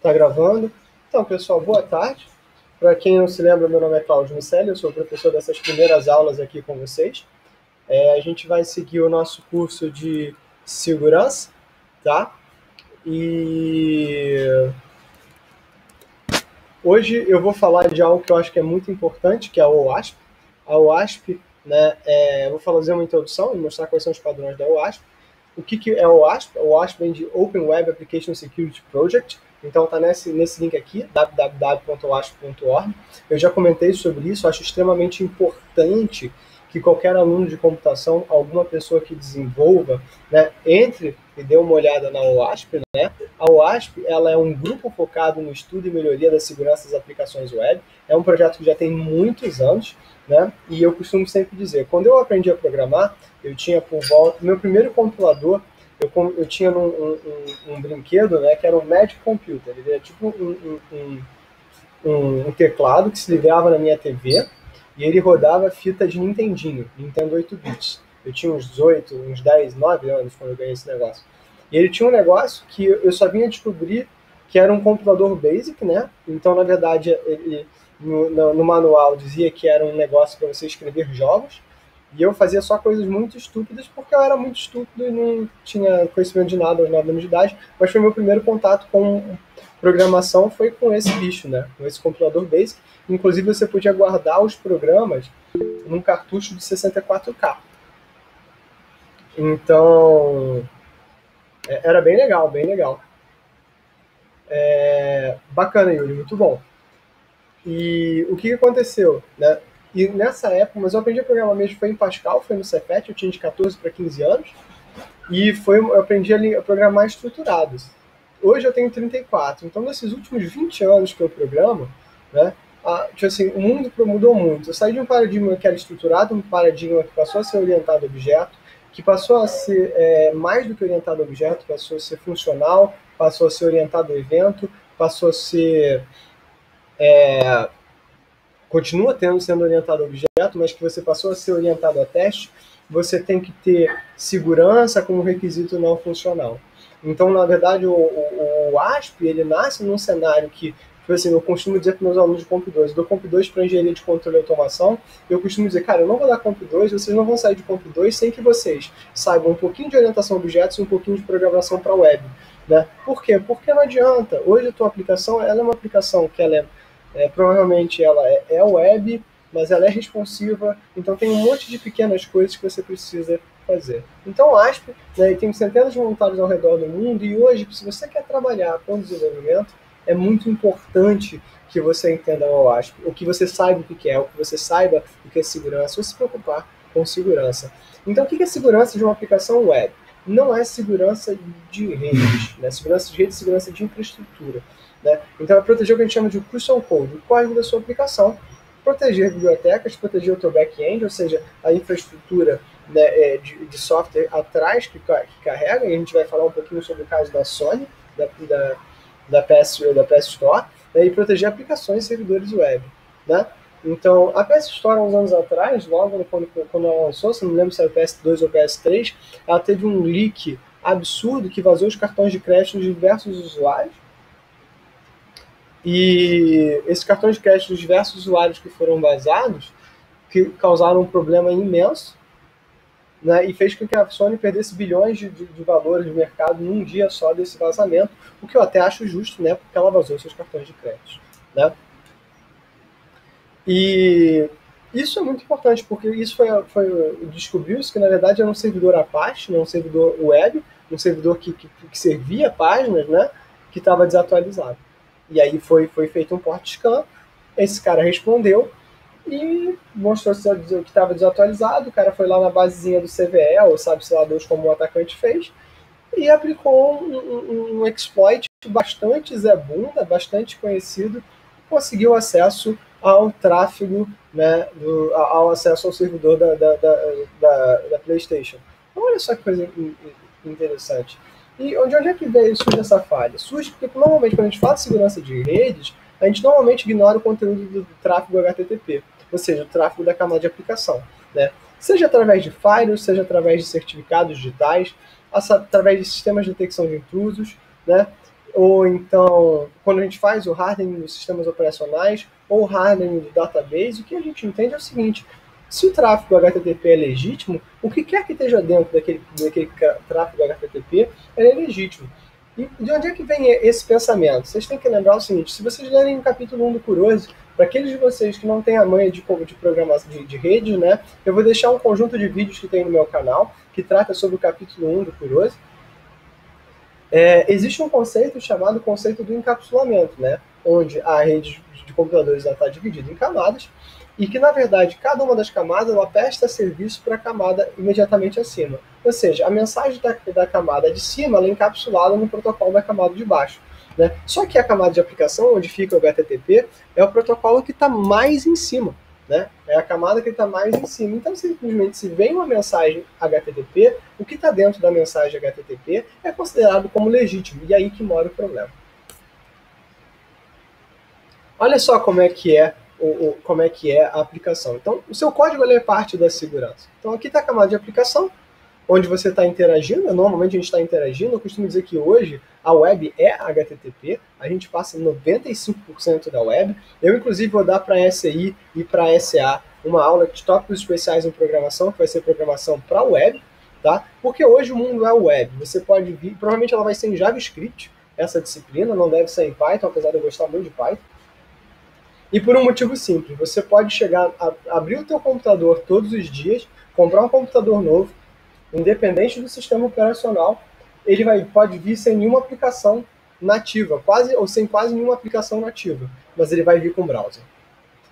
Tá gravando? Então, pessoal, boa tarde. Para quem não se lembra, meu nome é Cláudio Miceli, eu sou o professor dessas primeiras aulas aqui com vocês. A gente vai seguir o nosso curso de segurança, tá? E hoje eu vou falar de algo que eu acho que é muito importante, que é a OWASP. A OWASP, né, eu vou fazer uma introdução e mostrar quais são os padrões da OWASP. O que é o OWASP? O OWASP vem de Open Web Application Security Project, então está nesse link aqui, www.oasp.org. Eu já comentei sobre isso, acho extremamente importante que qualquer aluno de computação, alguma pessoa que desenvolva, né, entre e dê uma olhada na OWASP, né? A OWASP, ela é um grupo focado no estudo e melhoria da segurança das aplicações web. É um projeto que já tem muitos anos, né? E eu costumo sempre dizer, quando eu aprendi a programar, eu tinha por volta, meu primeiro compilador, eu tinha um brinquedo, né, que era um Magic Computer. Ele era tipo um teclado que se ligava na minha TV e ele rodava fita de Nintendinho, Nintendo 8 bits. Eu tinha uns 10, 9 anos quando eu ganhei esse negócio. E ele tinha um negócio que eu só vinha descobrir que era um compilador basic, né? Então, na verdade, ele, no manual dizia que era um negócio para você escrever jogos. E eu fazia só coisas muito estúpidas porque eu era muito estúpido e não tinha conhecimento de nada aos 9 anos de idade. Mas foi meu primeiro contato com programação, foi com esse bicho, né? Com esse compilador basic. Inclusive, você podia guardar os programas num cartucho de 64K. Então, era bem legal, bem legal. Bacana, Yuri, muito bom. E o que aconteceu, né? E nessa época, mas eu aprendi a programar mesmo, foi em Pascal, foi no Cefet, eu tinha de 14 para 15 anos, e eu aprendi a programar estruturados. Hoje eu tenho 34, então nesses últimos 20 anos que eu programo, né, tipo assim, o mundo mudou muito. Eu saí de um paradigma que era estruturado, um paradigma que passou a ser orientado a objeto, que passou a ser mais do que orientado a objeto, passou a ser funcional, passou a ser orientado a evento, passou a ser continua sendo orientado a objeto, mas que você passou a ser orientado a teste, você tem que ter segurança como requisito não funcional. Então, na verdade, o ASP, ele nasce num cenário que, tipo assim, eu costumo dizer para meus alunos de Comp 2, eu dou Comp 2 para engenharia de controle e automação, eu costumo dizer, cara, eu não vou dar Comp 2, vocês não vão sair de Comp 2 sem que vocês saibam um pouquinho de orientação a objetos e um pouquinho de programação para web. Né? Por quê? Porque não adianta. Hoje a tua aplicação, ela é uma aplicação que ela provavelmente ela é web, mas ela é responsiva, então tem um monte de pequenas coisas que você precisa fazer. Então, ASP, né, tem centenas de voluntários ao redor do mundo, e hoje, se você quer trabalhar com desenvolvimento, é muito importante que você entenda o ASP, ou que você saiba o que é, ou que você saiba o que é segurança, ou se preocupar com segurança. Então, o que é segurança de uma aplicação web? Não é segurança de redes, né? Segurança de rede, segurança de infraestrutura. Né? Então, é proteger o que a gente chama de custom code, o código da sua aplicação, proteger bibliotecas, proteger o teu back-end, ou seja, a infraestrutura, né, de software atrás que carrega, e a gente vai falar um pouquinho sobre o caso da Sony, da PS Store, né, e proteger aplicações e servidores web. Né? Então, a PS Store, há uns anos atrás, logo quando ela lançou, se não me lembro se era o PS2 ou o PS3, ela teve um leak absurdo que vazou os cartões de crédito de diversos usuários. E esses cartões de crédito dos diversos usuários que foram vazados, que causaram um problema imenso, né, e fez com que a Sony perdesse bilhões de valores de mercado num dia só desse vazamento, o que eu até acho justo, né, porque ela vazou seus cartões de crédito. Né? E isso é muito importante, porque isso descobriu-se que, na verdade, era um servidor Apache, né, um servidor web, um servidor que servia páginas, né, que estava desatualizado. E aí foi feito um port scan, esse cara respondeu e mostrou que estava desatualizado, o cara foi lá na basezinha do CVE, ou sabe-se lá Deus como o atacante fez, e aplicou um exploit bastante zebunda, bastante conhecido, conseguiu acesso ao tráfego, né, ao acesso ao servidor da PlayStation. Então, olha só que coisa interessante. E onde é que surge essa falha? Surge porque, normalmente, quando a gente fala de segurança de redes, a gente normalmente ignora o conteúdo do tráfego HTTP, ou seja, o tráfego da camada de aplicação. Né? Seja através de firewalls, seja através de certificados digitais, através de sistemas de detecção de intrusos, né? ou então, quando a gente faz o hardening dos sistemas operacionais, ou o hardening do database, o que a gente entende é o seguinte: se o tráfego HTTP é legítimo, o que quer que esteja dentro daquele tráfego HTTP é legítimo. E de onde é que vem esse pensamento? Vocês têm que lembrar o seguinte: se vocês lerem o capítulo 1 do Kurose, para aqueles de vocês que não têm a manha de programação de rede, né, eu vou deixar um conjunto de vídeos que tem no meu canal, que trata sobre o capítulo 1 do Kurose. Existe um conceito chamado conceito do encapsulamento, né, onde a rede de computadores está dividida em camadas, e que, na verdade, cada uma das camadas ela presta serviço para a camada imediatamente acima. Ou seja, a mensagem da camada de cima ela é encapsulada no protocolo da camada de baixo. Né? Só que a camada de aplicação, onde fica o HTTP, é o protocolo que está mais em cima. Né? É a camada que está mais em cima. Então, simplesmente, se vem uma mensagem HTTP, o que está dentro da mensagem HTTP é considerado como legítimo. E aí que mora o problema. Olha só como é que é a aplicação. Então, o seu código é parte da segurança. Então, aqui está a camada de aplicação, onde você está interagindo. Normalmente a gente está interagindo. Eu costumo dizer que hoje a web é HTTP. A gente passa 95% da web. Eu, inclusive, vou dar para a SI e para a SA uma aula de tópicos especiais em programação, que vai ser programação para a web, tá? Porque hoje o mundo é web. Você pode vir, provavelmente ela vai ser em JavaScript, essa disciplina, não deve ser em Python, apesar de eu gostar muito de Python. E por um motivo simples, você pode chegar a abrir o teu computador todos os dias, comprar um computador novo, independente do sistema operacional, ele pode vir sem nenhuma aplicação nativa, ou sem quase nenhuma aplicação nativa, mas ele vai vir com browser.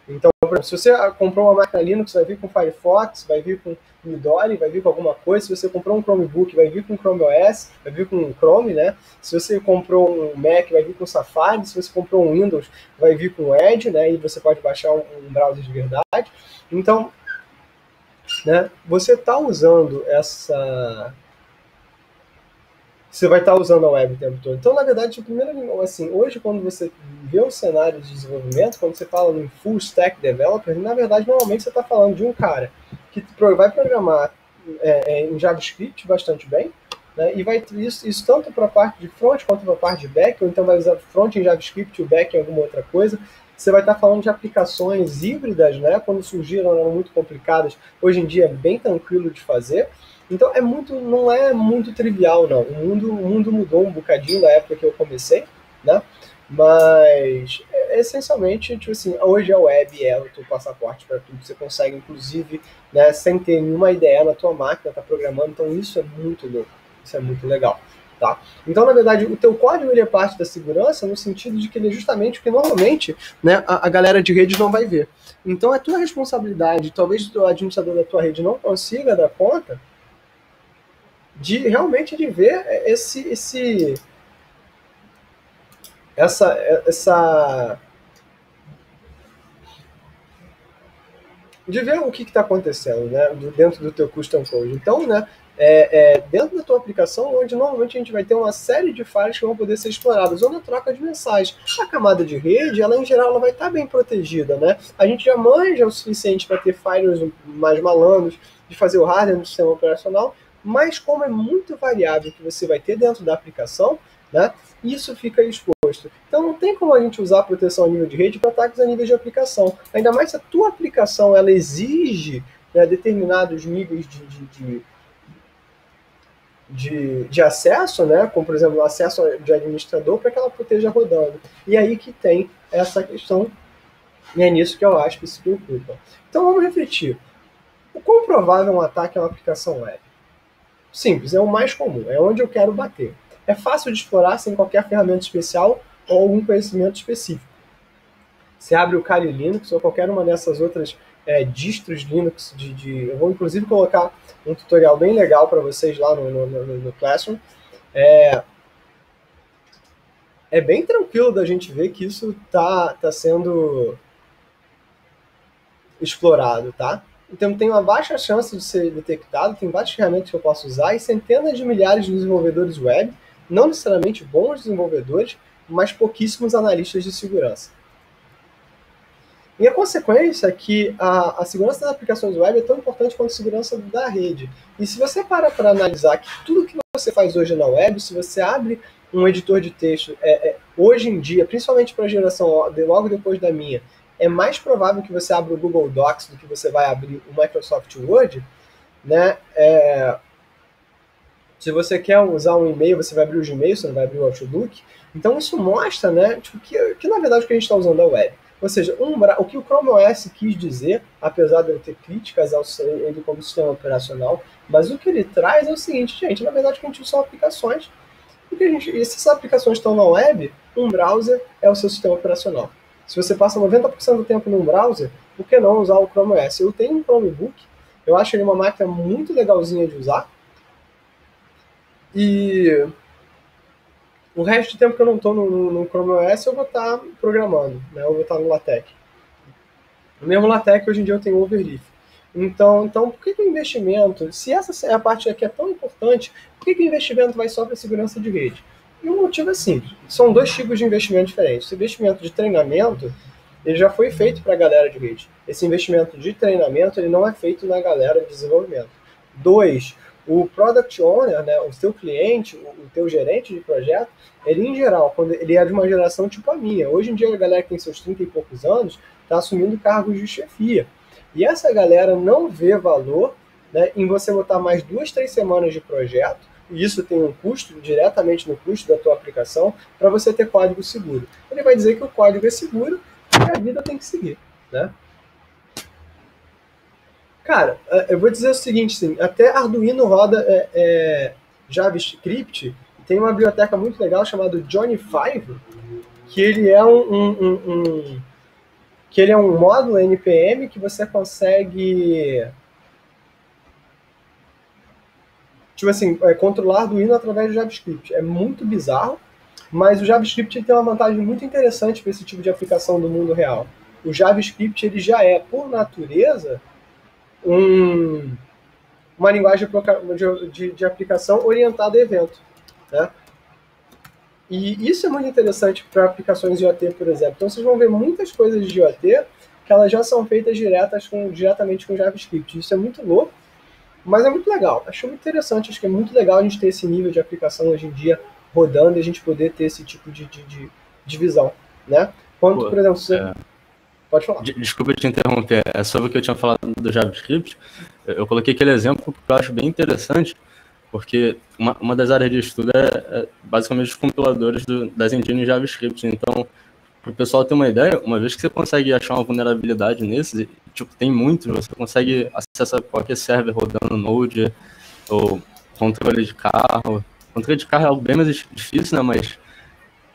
Então, por exemplo, se você comprou uma máquina Linux, vai vir com Firefox, vai vir com Midori, vai vir com alguma coisa. Se você comprou um Chromebook, vai vir com Chrome OS, vai vir com Chrome, né? Se você comprou um Mac, vai vir com Safari. Se você comprou um Windows, vai vir com Edge, né? E você pode baixar um browser de verdade. Então, né, você está usando você vai estar usando a web o tempo todo. Então, na verdade, primeiro, assim, hoje, quando você vê o cenário de desenvolvimento, quando você fala em full stack developer, na verdade, normalmente você está falando de um cara que vai programar em JavaScript bastante bem, né, e vai isso tanto para a parte de front quanto para a parte de back, ou então vai usar front em JavaScript e o back em alguma outra coisa. Você vai estar falando de aplicações híbridas, né, quando surgiram, eram muito complicadas. Hoje em dia é bem tranquilo de fazer. Então não é muito trivial, não. O mundo mudou um bocadinho da época que eu comecei, né? Mas essencialmente, tipo assim, hoje a web é o teu passaporte para tudo. Você consegue, inclusive, né, sem ter nenhuma ideia na tua máquina, tá programando. Então isso é muito louco, isso é muito legal. Tá? Então, na verdade, o teu código ele é parte da segurança no sentido de que ele é justamente o que normalmente, né, a galera de rede não vai ver. Então é tua responsabilidade, talvez o administrador da tua rede não consiga dar conta de realmente de ver de ver o que está acontecendo, né, dentro do teu custom code. Então, né, dentro da tua aplicação, onde normalmente a gente vai ter uma série de falhas que vão poder ser exploradas, ou na troca de mensagem. A camada de rede, ela em geral, ela vai estar bem protegida, né? A gente já manja o suficiente para ter firewalls mais malandros, de fazer o hardware do sistema operacional, mas como é muito variável que você vai ter dentro da aplicação, né, isso fica exposto. Então não tem como a gente usar a proteção a nível de rede para ataques a nível de aplicação. Ainda mais se a tua aplicação ela exige, né, determinados níveis de acesso, né, como por exemplo o acesso de administrador, para que ela proteja rodando. E aí que tem essa questão, e é nisso que eu acho que se preocupa. Então vamos refletir. O quão provável um ataque a uma aplicação web? Simples, é o mais comum, é onde eu quero bater. É fácil de explorar sem qualquer ferramenta especial ou algum conhecimento específico. Você abre o Kali Linux ou qualquer uma dessas outras distros Linux. Eu vou inclusive colocar um tutorial bem legal para vocês lá no Classroom. É bem tranquilo da gente ver que isso tá sendo explorado, tá? Então tem uma baixa chance de ser detectado, tem várias ferramentas que eu posso usar e centenas de milhares de desenvolvedores web, não necessariamente bons desenvolvedores, mas pouquíssimos analistas de segurança. E a consequência é que a segurança das aplicações web é tão importante quanto a segurança da rede. E se você para analisar que tudo que você faz hoje na web, se você abre um editor de texto, hoje em dia, principalmente para a geração logo depois da minha, é mais provável que você abra o Google Docs do que você vai abrir o Microsoft Word, né? Se você quer usar um e-mail, você vai abrir o Gmail, você não vai abrir o Outlook. Então isso mostra, né, tipo, que na verdade o que a gente está usando é a web. Ou seja, o que o Chrome OS quis dizer, apesar de eu ter críticas ao ele como sistema operacional, mas o que ele traz é o seguinte, gente, na verdade o que a gente usa são aplicações. E se essas aplicações estão na web, um browser é o seu sistema operacional. Se você passa 90% do tempo num browser, por que não usar o Chrome OS? Eu tenho um Chromebook, eu acho ele uma máquina muito legalzinha de usar, e o resto do tempo que eu não estou no Chrome OS, eu vou estar programando, né? Eu vou estar no LaTeX. No mesmo LaTeX, hoje em dia eu tenho Overleaf. Então por que o investimento, se essa é a parte que é tão importante, por que o investimento vai só para segurança de rede? E o motivo é simples. São dois tipos de investimento diferentes. O investimento de treinamento, ele já foi feito para a galera de rede. Esse investimento de treinamento, ele não é feito na galera de desenvolvimento. Dois, o product owner, né, o seu cliente, o teu gerente de projeto, ele em geral, quando ele é de uma geração tipo a minha. Hoje em dia a galera que tem seus 30 e poucos anos está assumindo cargos de chefia. E essa galera não vê valor, né, em você botar mais 2, 3 semanas de projeto, e isso tem um custo, diretamente no custo da tua aplicação, para você ter código seguro. Ele vai dizer que o código é seguro e a vida tem que seguir, né? Cara, eu vou dizer o seguinte, sim, até Arduino roda JavaScript, tem uma biblioteca muito legal chamada Johnny 5, que ele é que ele é um módulo NPM que você consegue, tipo assim, controlar Arduino através do JavaScript. É muito bizarro, mas o JavaScript tem uma vantagem muito interessante para esse tipo de aplicação do mundo real. O JavaScript ele já é, por natureza, uma linguagem de aplicação orientada a evento, né? E isso é muito interessante para aplicações de IoT, por exemplo. Então vocês vão ver muitas coisas de IoT que elas já são feitas diretamente com JavaScript. Isso é muito louco, mas é muito legal. Acho muito interessante, acho que é muito legal a gente ter esse nível de aplicação hoje em dia rodando e a gente poder ter esse tipo de visão, né? Quanto, por exemplo, você... Pode falar. Desculpa te interromper, é sobre o que eu tinha falado do JavaScript. Eu coloquei aquele exemplo que eu acho bem interessante, porque uma das áreas de estudo é basicamente os compiladores das engines JavaScript. Então, para o pessoal ter uma ideia, uma vez que você consegue achar uma vulnerabilidade nesses, tipo, tem muitos, você consegue acessar qualquer server rodando Node ou controle de carro. Controle de carro é algo bem mais difícil, né? Mas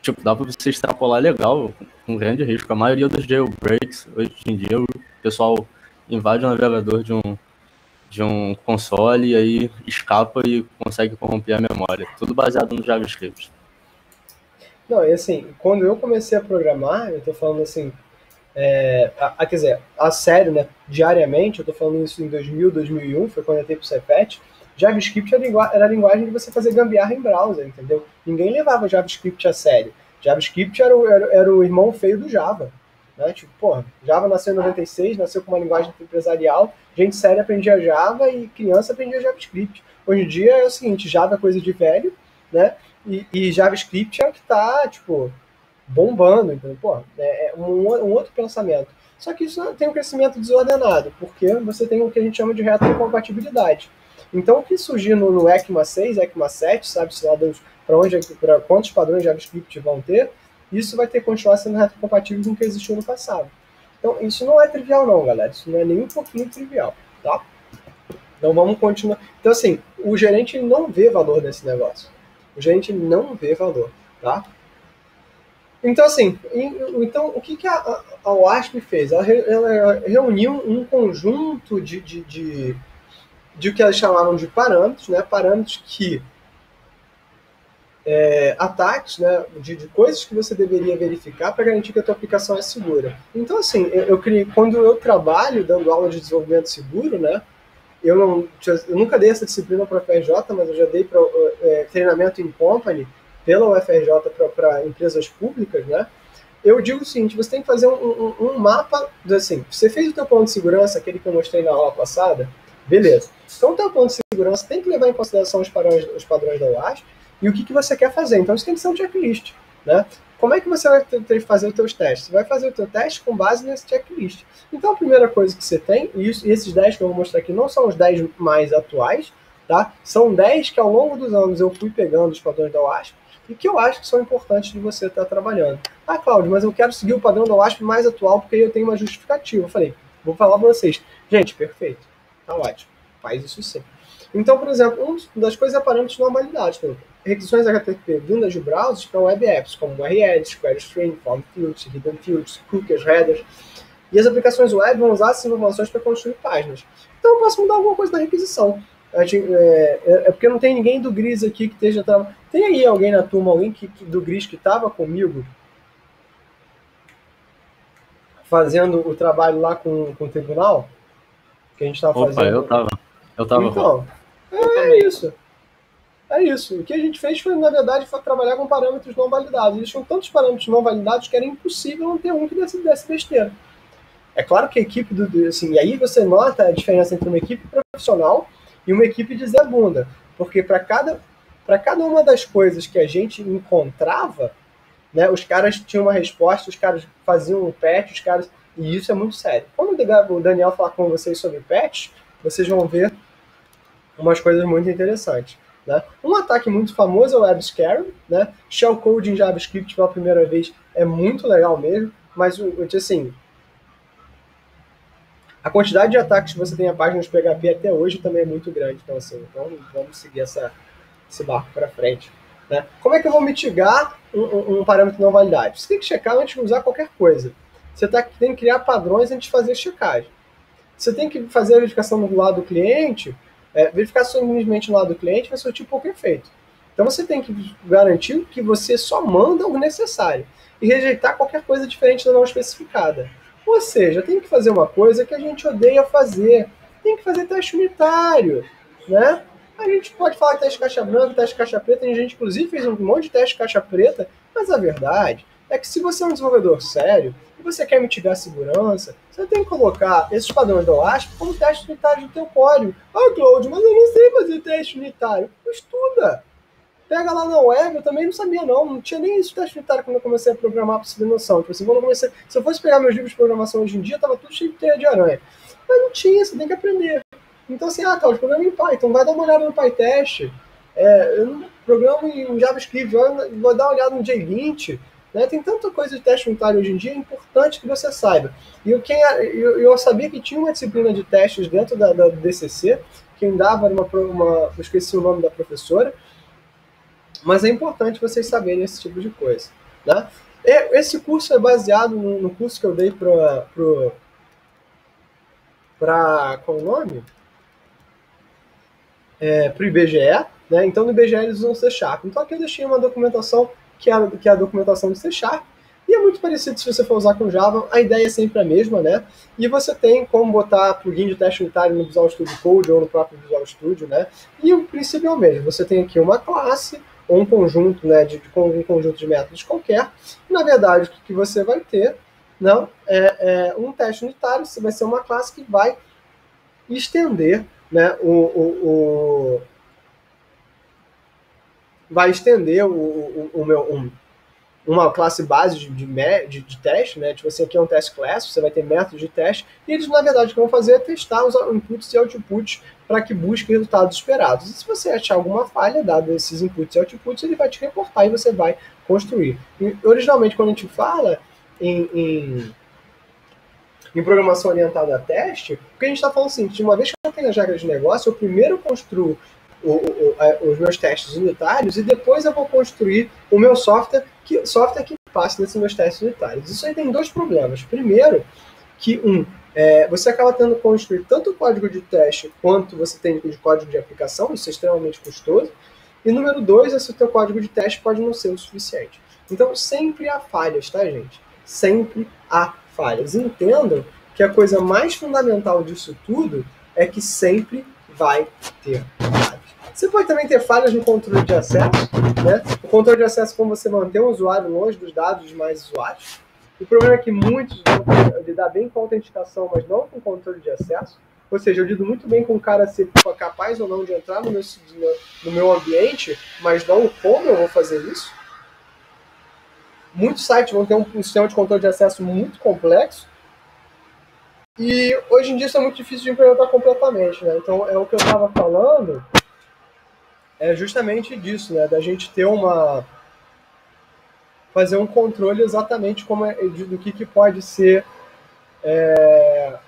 tipo, dá para você extrapolar legal, com grande risco. A maioria dos jailbreaks, hoje em dia, o pessoal invade o navegador de um console e aí escapa e consegue corromper a memória. Tudo baseado no JavaScript. Não, e assim, quando eu comecei a programar, eu tô falando assim, quer dizer, a sério, né, diariamente, eu tô falando isso em 2000, 2001, foi quando eu entrei pro Cefet, JavaScript era a linguagem de você fazer gambiarra em browser, entendeu? Ninguém levava JavaScript a sério. JavaScript era o irmão feio do Java. Né? Tipo, porra, Java nasceu em 96, nasceu com uma linguagem empresarial, gente séria aprendia Java e criança aprendia JavaScript. Hoje em dia é o seguinte, Java é coisa de velho, né? E JavaScript é o que tá, tipo, bombando, então, pô, é um outro pensamento. Só que isso tem um crescimento desordenado, porque você tem o que a gente chama de retrocompatibilidade. Então, o que surgir no ECMA 6, ECMA 7, sabe-se lá para quantos padrões JavaScript vão ter, isso vai ter que continuar sendo retrocompatível com o que existiu no passado. Então, isso não é trivial não, galera. Isso não é nem um pouquinho trivial, tá? Então, vamos continuar. Então, assim, o gerente não vê valor nesse negócio. O gerente não vê valor, tá? Então, assim, o que a WASP fez? Ela reuniu um conjunto de o que elas chamavam de parâmetros, né? Parâmetros que ataques, né, de coisas que você deveria verificar para garantir que a tua aplicação é segura. Então, assim, quando eu trabalho dando aula de desenvolvimento seguro, né, eu nunca dei essa disciplina para a UFRJ, mas eu já dei treinamento em company pela UFRJ para empresas públicas, né, eu digo o seguinte, você tem que fazer um mapa, assim, você fez o teu plano de segurança, aquele que eu mostrei na aula passada, beleza. Então o teu plano de segurança tem que levar em consideração os padrões da OWASP e o que você quer fazer. Então isso tem que ser um checklist, né? Como é que você vai ter que fazer os teus testes? Você vai fazer o teu teste com base nesse checklist. Então a primeira coisa que você tem, e esses 10 que eu vou mostrar aqui não são os 10 mais atuais, tá? São 10 que ao longo dos anos eu fui pegando os padrões da OWASP, e que eu acho que são importantes de você estar trabalhando. Ah, Cláudio, mas eu quero seguir o padrão da OWASP mais atual porque aí eu tenho uma justificativa. Eu falei, vou falar para vocês. Gente, perfeito. Tá ótimo. Faz isso sim. Então, por exemplo, uma das coisas é parâmetros de normalidade. Requisições HTTP vindas de browsers para web apps, como URLs, query string, form fields, hidden fields, cookies, headers. E as aplicações web vão usar essas informações para construir páginas. Então, eu posso mudar alguma coisa na requisição. É porque não tem ninguém do GRIS aqui que esteja... Tem aí alguém na turma, alguém do GRIS que estava comigo fazendo o trabalho lá com o tribunal? Que a gente estava fazendo? Eu tava. Então, é isso. É isso. O que a gente fez foi, na verdade, foi trabalhar com parâmetros não validados. Eles tinham tantos parâmetros não validados que era impossível não ter um que desse besteira. É claro que a equipe assim, e aí você nota a diferença entre uma equipe profissional e uma equipe de Zé Bunda. Porque para cada uma das coisas que a gente encontrava, né, os caras tinham uma resposta, os caras faziam um patch, e isso é muito sério. Quando o Daniel falar com vocês sobre patch, vocês vão ver umas coisas muito interessantes. Né? Um ataque muito famoso é o Web Scarab, né? Shellcode em JavaScript pela primeira vez é muito legal mesmo, mas assim, a quantidade de ataques que você tem a páginas PHP até hoje também é muito grande. Então, assim, vamos seguir esse barco para frente. Né? Como é que eu vou mitigar um parâmetro não validade? Você tem que checar antes de usar qualquer coisa. Você tem que criar padrões antes de fazer checagem. Você tem que fazer a verificação do lado do cliente. Verificar simplesmente no lado do cliente vai surtir pouco efeito. Então você tem que garantir que você só manda o necessário e rejeitar qualquer coisa diferente da não especificada. Ou seja, tem que fazer uma coisa que a gente odeia fazer. Tem que fazer teste unitário, né? A gente pode falar que teste caixa branca, teste caixa preta, a gente inclusive fez um monte de teste caixa preta, mas a verdade é que se você é um desenvolvedor sério e você quer mitigar a segurança, você tem que colocar esses padrões da OWASP como teste unitário do teu código. Ah, Cláudio, mas eu não sei fazer teste unitário. Estuda! Pega lá na web, eu também não sabia não tinha nem isso teste unitário quando eu comecei a programar para você ter noção. Tipo assim, se eu fosse pegar meus livros de programação hoje em dia, tava tudo cheio de teia de aranha. Mas não tinha, você tem que aprender. Então assim, Cláudio, programa em Python, vai dar uma olhada no PyTest, eu não programo em JavaScript, vou dar uma olhada no JLint, né? Tem tanta coisa de teste unitário hoje em dia, é importante que você saiba. E eu sabia que tinha uma disciplina de testes dentro da DCC, quem dava eu esqueci o nome da professora, mas é importante vocês saberem esse tipo de coisa. Né? Esse curso é baseado no curso que eu dei para qual é o nome? Para o IBGE, né? Então no IBGE eles usam C#. Então aqui eu deixei uma documentação que é a documentação do C#, e é muito parecido se você for usar com Java, a ideia é sempre a mesma, né? E você tem como botar plugin de teste unitário no Visual Studio Code ou no próprio Visual Studio, né? E o princípio é o mesmo, você tem aqui uma classe ou um conjunto, né, um conjunto de métodos qualquer, e, na verdade o que você vai ter, não, um teste unitário, vai ser uma classe que vai estender, né, vai estender uma classe base de teste, né? Tipo assim, aqui é um test class, você vai ter métodos de teste, e eles, na verdade, o que vão fazer é testar os inputs e outputs para que busque resultados esperados. E se você achar alguma falha, dado esses inputs e outputs, ele vai te reportar e você vai construir. E, originalmente, quando a gente fala em programação orientada a teste, o que a gente está falando assim, de uma vez que eu tenho as regras de negócio, eu primeiro construo os meus testes unitários e depois eu vou construir o meu software que passe nesses meus testes unitários. Isso aí tem dois problemas. Primeiro, que você acaba tendo que construir tanto o código de teste quanto você tem de código de aplicação, isso é extremamente custoso. E número 2, esse teu código de teste pode não ser o suficiente. Então sempre há falhas, tá, gente? Sempre há falhas. Entendam que a coisa mais fundamental disso tudo é que sempre vai ter falhas. Você pode também ter falhas no controle de acesso, né? O controle de acesso é como você manter o usuário longe dos dados de mais usuários, O problema é que muitos vão lidar bem com autenticação, mas não com controle de acesso. Ou seja, eu lido muito bem com o cara ser capaz ou não de entrar no meu ambiente, mas não como eu vou fazer isso. Muitos sites vão ter um sistema de controle de acesso muito complexo. E hoje em dia isso é muito difícil de implementar completamente, né? Então é o que eu estava falando, é justamente disso, né? Da gente ter fazer um controle exatamente do que pode ser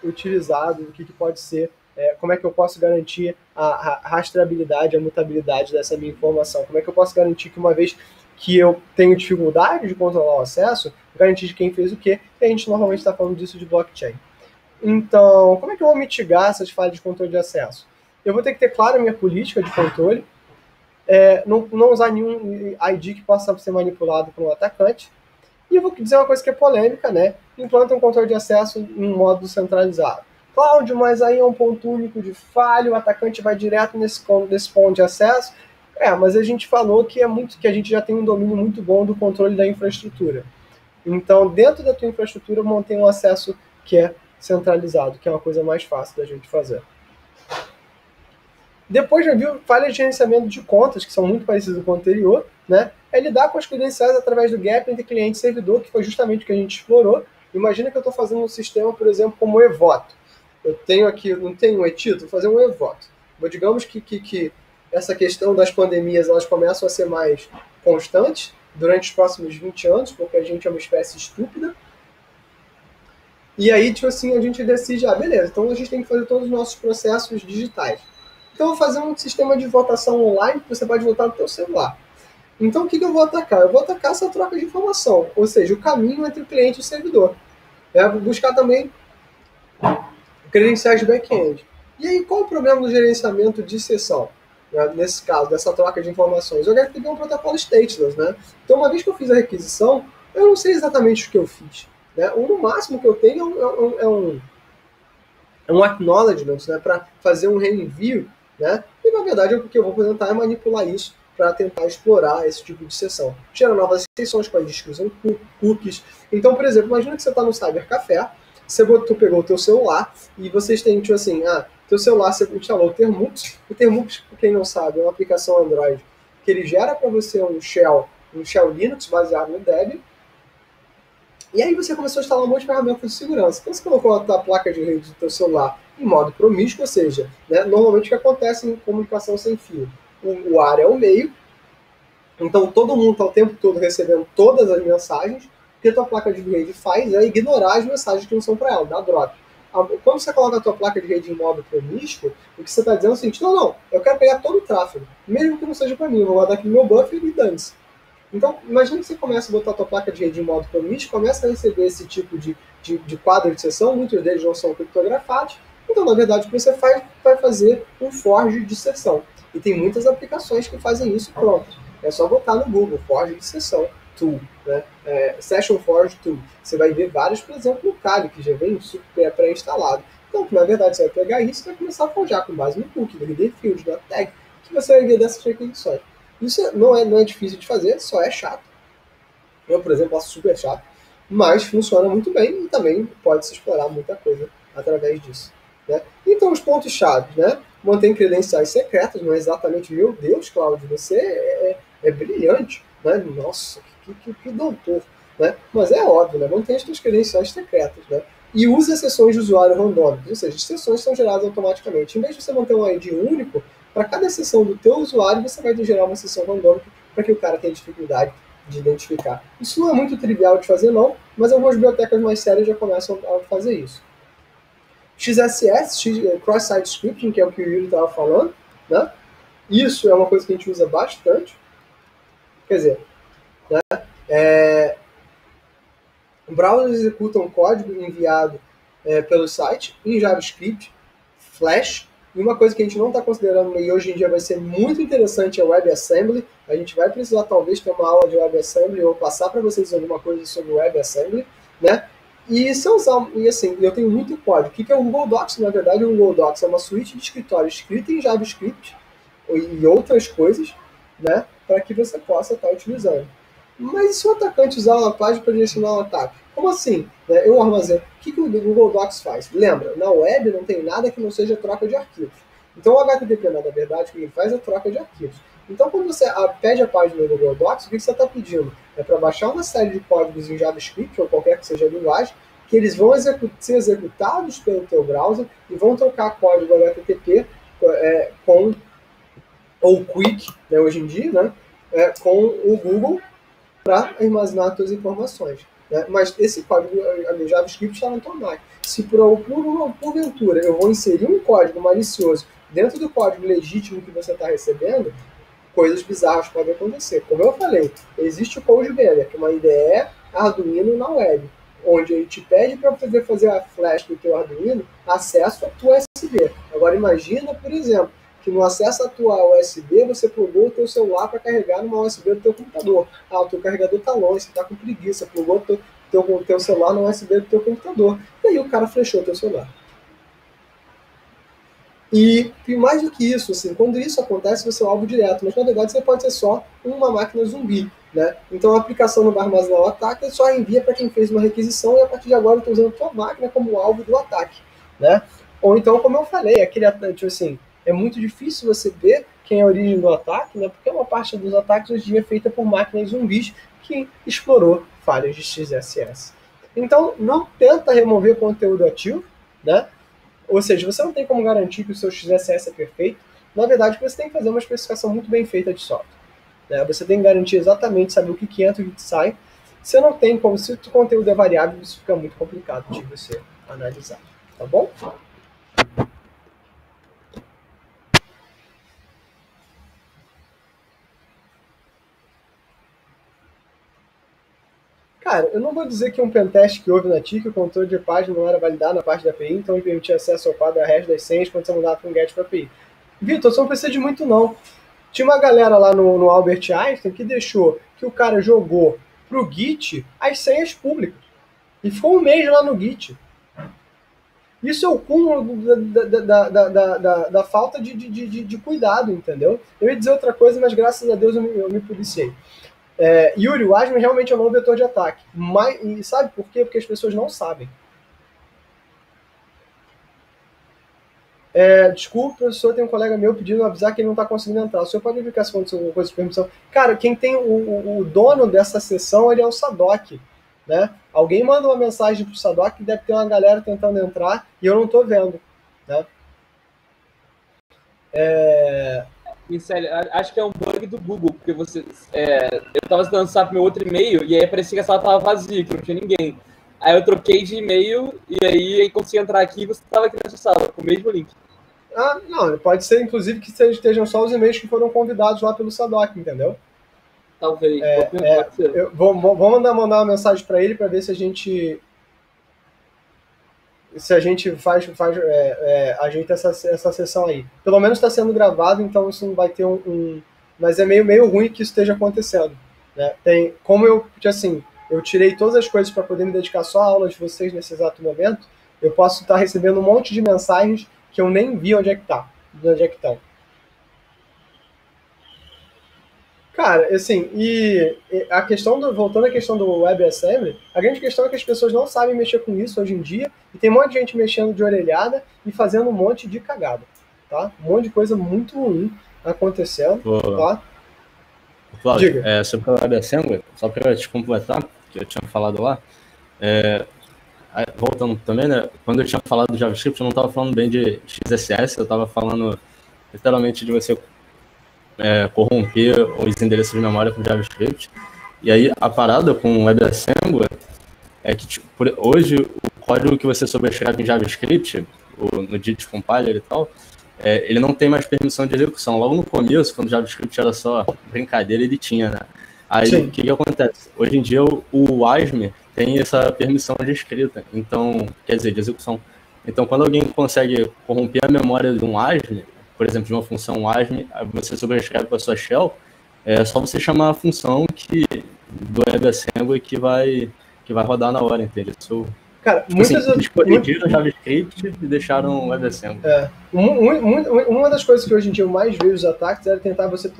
utilizado, do que pode ser, como é que eu posso garantir a rastreabilidade, a mutabilidade dessa minha informação, como é que eu posso garantir que uma vez que eu tenho dificuldade de controlar o acesso, garantir de quem fez o quê, e a gente normalmente está falando disso de blockchain. Então, como é que eu vou mitigar essas falhas de controle de acesso? Eu vou ter que ter claro a minha política de controle, não usar nenhum ID que possa ser manipulado por um atacante. E eu vou dizer uma coisa que é polêmica, né? Implanta um controle de acesso em um modo centralizado. Cláudio, mas aí é um ponto único de falha, o atacante vai direto nesse ponto de acesso. Mas a gente falou que que a gente já tem um domínio muito bom do controle da infraestrutura. Então, dentro da tua infraestrutura, mantém um acesso que é centralizado, que é uma coisa mais fácil da gente fazer. Depois já viu falhas de gerenciamento de contas, que são muito parecidas com o anterior, né? É lidar com as credenciais através do gap entre cliente e servidor, que foi justamente o que a gente explorou. Imagina que eu estou fazendo um sistema, por exemplo, como o eVoto. Eu tenho aqui, não tenho um eTito, vou fazer um eVoto. Mas digamos que essa questão das pandemias, elas começam a ser mais constantes durante os próximos 20 anos, porque a gente é uma espécie estúpida. E aí, tipo assim, a gente decide, beleza, então a gente tem que fazer todos os nossos processos digitais. Então, eu vou fazer um sistema de votação online que você pode votar no seu celular. Então, o que eu vou atacar? Eu vou atacar essa troca de informação, ou seja, o caminho entre o cliente e o servidor. Eu vou buscar também credenciais de back-end. E aí, qual o problema do gerenciamento de sessão? Nesse caso, dessa troca de informações? Eu quero ter um protocolo stateless, né? Então, uma vez que eu fiz a requisição, eu não sei exatamente o que eu fiz. Né? No máximo que eu tenho é um acknowledgement, né? Para fazer um reenvio, né? E, na verdade, o que eu vou tentar é manipular isso para tentar explorar esse tipo de sessão. Gera novas sessões com a gente que usam cookies. Então, por exemplo, imagina que você está no cybercafé, tu pegou o teu celular e vocês têm, tipo assim, teu celular, você instalou o Termux. O Termux, por quem não sabe, é uma aplicação Android que ele gera para você um shell Linux baseado no Debian. E aí você começou a instalar um monte de ferramentas de segurança. Então você colocou a tua placa de rede do teu celular em modo promíscuo, ou seja, né, normalmente o que acontece em comunicação sem fio? O ar é o meio, então todo mundo está o tempo todo recebendo todas as mensagens. O que a tua placa de rede faz é ignorar as mensagens que não são para ela, dá drop. Quando você coloca a tua placa de rede em modo promíscuo, o que você está dizendo é o seguinte: não, eu quero pegar todo o tráfego, mesmo que não seja para mim, eu vou guardar aqui no meu buffer e dane-se. Então, imagina que você começa a botar a tua placa de rede em modo promíscuo, começa a receber esse tipo de quadro de sessão, muitos deles não são criptografados. Então, na verdade, o que você faz vai fazer um forge de sessão. E tem muitas aplicações que fazem isso pronto. É só botar no Google, forge de sessão tool, né? Session Forge Tool. Você vai ver vários, por exemplo, no Kali, que já vem super pré-instalado. Então, na verdade, você vai pegar isso e vai começar a forjar com base no cookie, no header field, na tag, que você vai ver dessas requisições. Isso não é difícil de fazer, só é chato. Eu, por exemplo, acho super chato, mas funciona muito bem e também pode se explorar muita coisa através disso. Né? Então, os pontos-chave, né? Mantém credenciais secretas, não é exatamente, meu Deus, Cláudio, você é brilhante, né? Nossa, que doutor, né? Mas é óbvio, né? Mantém as suas credenciais secretas, né? E use sessões de usuário randômicas, ou seja, as sessões são geradas automaticamente. Em vez de você manter um ID único, para cada sessão do teu usuário, você vai gerar uma sessão randômica para que o cara tenha dificuldade de identificar. Isso não é muito trivial de fazer, não, mas algumas bibliotecas mais sérias já começam a fazer isso. XSS, Cross-Site Scripting, que é o que o Yuri estava falando, né? Isso é uma coisa que a gente usa bastante. Quer dizer, né? Browsers executam código enviado pelo site em JavaScript, Flash, e uma coisa que a gente não está considerando e hoje em dia vai ser muito interessante é o WebAssembly. A gente vai precisar talvez ter uma aula de WebAssembly ou passar para vocês alguma coisa sobre o WebAssembly, né? E se eu usar, e assim, eu tenho muito código. O que é o Google Docs? Na verdade, o Google Docs é uma suíte de escritório escrita em JavaScript e outras coisas, né? Para que você possa estar utilizando. Mas e se o atacante usar uma página para direcionar um ataque? Como assim? Eu armazeno. O que o Google Docs faz? Lembra, na web não tem nada que não seja troca de arquivos. Então o HTTP, na verdade, o que ele faz é troca de arquivos. Então quando você pede a página do Google Docs, o que você está pedindo? É para baixar uma série de códigos em JavaScript, ou qualquer que seja a linguagem, que eles vão ser executados pelo teu browser e vão trocar código HTTP com ou Quick, né, hoje em dia, né, com o Google para armazenar as suas informações. Né? Mas esse código JavaScript está no automático. Se porventura eu vou inserir um código malicioso dentro do código legítimo que você está recebendo, coisas bizarras podem acontecer. Como eu falei, existe o Code Banner, que é uma IDE Arduino na web, onde ele te pede para poder fazer a flash do teu Arduino acesso à tua USB. Agora imagina, por exemplo, que no acesso à tua USB você plugou o teu celular para carregar numa USB do teu computador. Ah, o teu carregador está longe, você está com preguiça, plugou o teu celular no USB do teu computador. E aí o cara flechou o teu celular. E mais do que isso, assim, quando isso acontece, você é um alvo direto, mas na verdade você pode ser só uma máquina zumbi. Né? Então a aplicação não vai armazenar o ataque, só envia para quem fez uma requisição e a partir de agora eu estou usando a tua máquina como alvo do ataque. Né? Ou então, como eu falei, aquele tipo assim, é muito difícil você ver quem é a origem do ataque, né? Porque uma parte dos ataques hoje em dia é feita por máquinas zumbis que explorou falhas de XSS. Então, não tenta remover conteúdo ativo, né? Ou seja, você não tem como garantir que o seu XSS é perfeito. Na verdade, você tem que fazer uma especificação muito bem feita de software. Né? Você tem que garantir exatamente, saber o que entra e o que sai. Você não tem como, se o conteúdo é variável, isso fica muito complicado de você analisar. Tá bom? Cara, eu não vou dizer que um pentest que houve na TIC, o controle de página não era validado na parte da API, então ele permitia acesso ao quadro da hash das senhas quando você mudava para um GET para a API. Vitor, você não precisa de muito não. Tinha uma galera lá no Albert Einstein que deixou que o cara jogou pro Git as senhas públicas. E ficou um mês lá no Git. Isso é o cúmulo da falta de cuidado, entendeu? Eu ia dizer outra coisa, mas graças a Deus eu me policiei. Yuri, o Asm realmente é um novo vetor de ataque. Mas, e sabe por quê? Porque as pessoas não sabem. Desculpa, professor, tem um colega meu pedindo avisar que ele não está conseguindo entrar. O senhor pode verificar se aconteceu alguma coisa de permissão? Cara, quem tem o dono dessa sessão, ele é o Sadok. Né? Alguém manda uma mensagem para o Sadok que deve ter uma galera tentando entrar e eu não estou vendo. Né? Sério, acho que é um bug do Google, porque eu estava tentando lançar pro meu outro e-mail e aí parecia que a sala estava vazia, que não tinha ninguém. Aí eu troquei de e-mail e aí consegui entrar aqui e você estava aqui nessa sala, com o mesmo link. Ah, não, pode ser, inclusive, que estejam só os e-mails que foram convidados lá pelo Sadok, entendeu? Talvez. Vou mandar uma mensagem para ele para ver se a gente ajeita essa sessão aí. Pelo menos está sendo gravado, então isso não vai ter mas é meio ruim que isso esteja acontecendo. Né? Como eu tirei todas as coisas para poder me dedicar só à aula de vocês nesse exato momento, eu posso estar recebendo um monte de mensagens que eu nem vi onde é que estão. Cara, assim, e a questão voltando à questão do WebAssembly, a grande questão é que as pessoas não sabem mexer com isso hoje em dia, e tem um monte de gente mexendo de orelhada e fazendo um monte de cagada, tá? Um monte de coisa muito ruim acontecendo, tá? Cláudio, sobre o WebAssembly, só para te completar, que eu tinha falado lá, voltando também, né? Quando eu tinha falado do JavaScript, eu não estava falando bem de XSS, eu estava falando literalmente de você corromper os endereços de memória com JavaScript. E aí a parada com o WebAssembly é que hoje o código que você sobrescreve em JavaScript, no JIT compiler e tal, ele não tem mais permissão de execução. Logo no começo, quando o JavaScript era só brincadeira, ele tinha, né? Aí o que acontece? Hoje em dia o ASM tem essa permissão de escrita, então, quer dizer, de execução. Então quando alguém consegue corromper a memória de um ASM, por exemplo, de uma função ASM, você sobrescreve com a sua shell, é só você chamar a função do WebAssembly que vai rodar na hora, entendeu? Cara, eles corrigiram o JavaScript e deixaram o WebAssembly. Uma das coisas que hoje em dia eu mais vejo os ataques era tentar você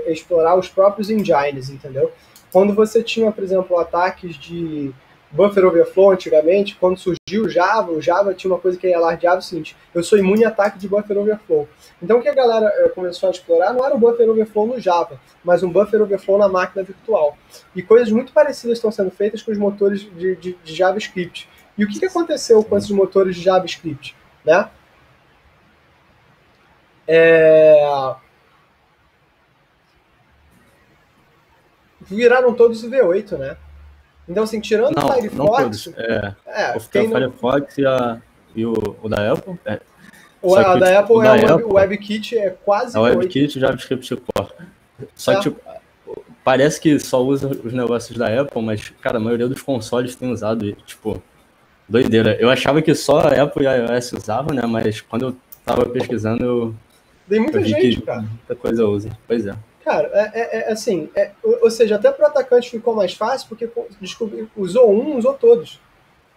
explorar os próprios engines, entendeu? Quando você tinha, por exemplo, ataques de buffer overflow antigamente, quando surgiu o Java tinha uma coisa que ele alardeava o seguinte: eu sou imune a ataque de buffer overflow. Então o que a galera começou a explorar não era o buffer overflow no Java, mas um buffer overflow na máquina virtual. E coisas muito parecidas estão sendo feitas com os motores de JavaScript. E o que aconteceu com esses motores de JavaScript? Né? Viraram todos o V8, né? Então, assim, tirando o Firefox... Não todos. O Firefox e o da Apple... A da Apple o WebKit é quase o WebKit e o JavaScript Core. Só que, tipo, parece que só usa os negócios da Apple, mas, cara, a maioria dos consoles tem usado, e, tipo, doideira. Eu achava que só a Apple e a iOS usavam, né? Mas quando eu tava pesquisando, tem muita gente, cara. Muita coisa usa. Pois é. Cara, assim, ou seja, até para o atacante ficou mais fácil, porque usou usou todos,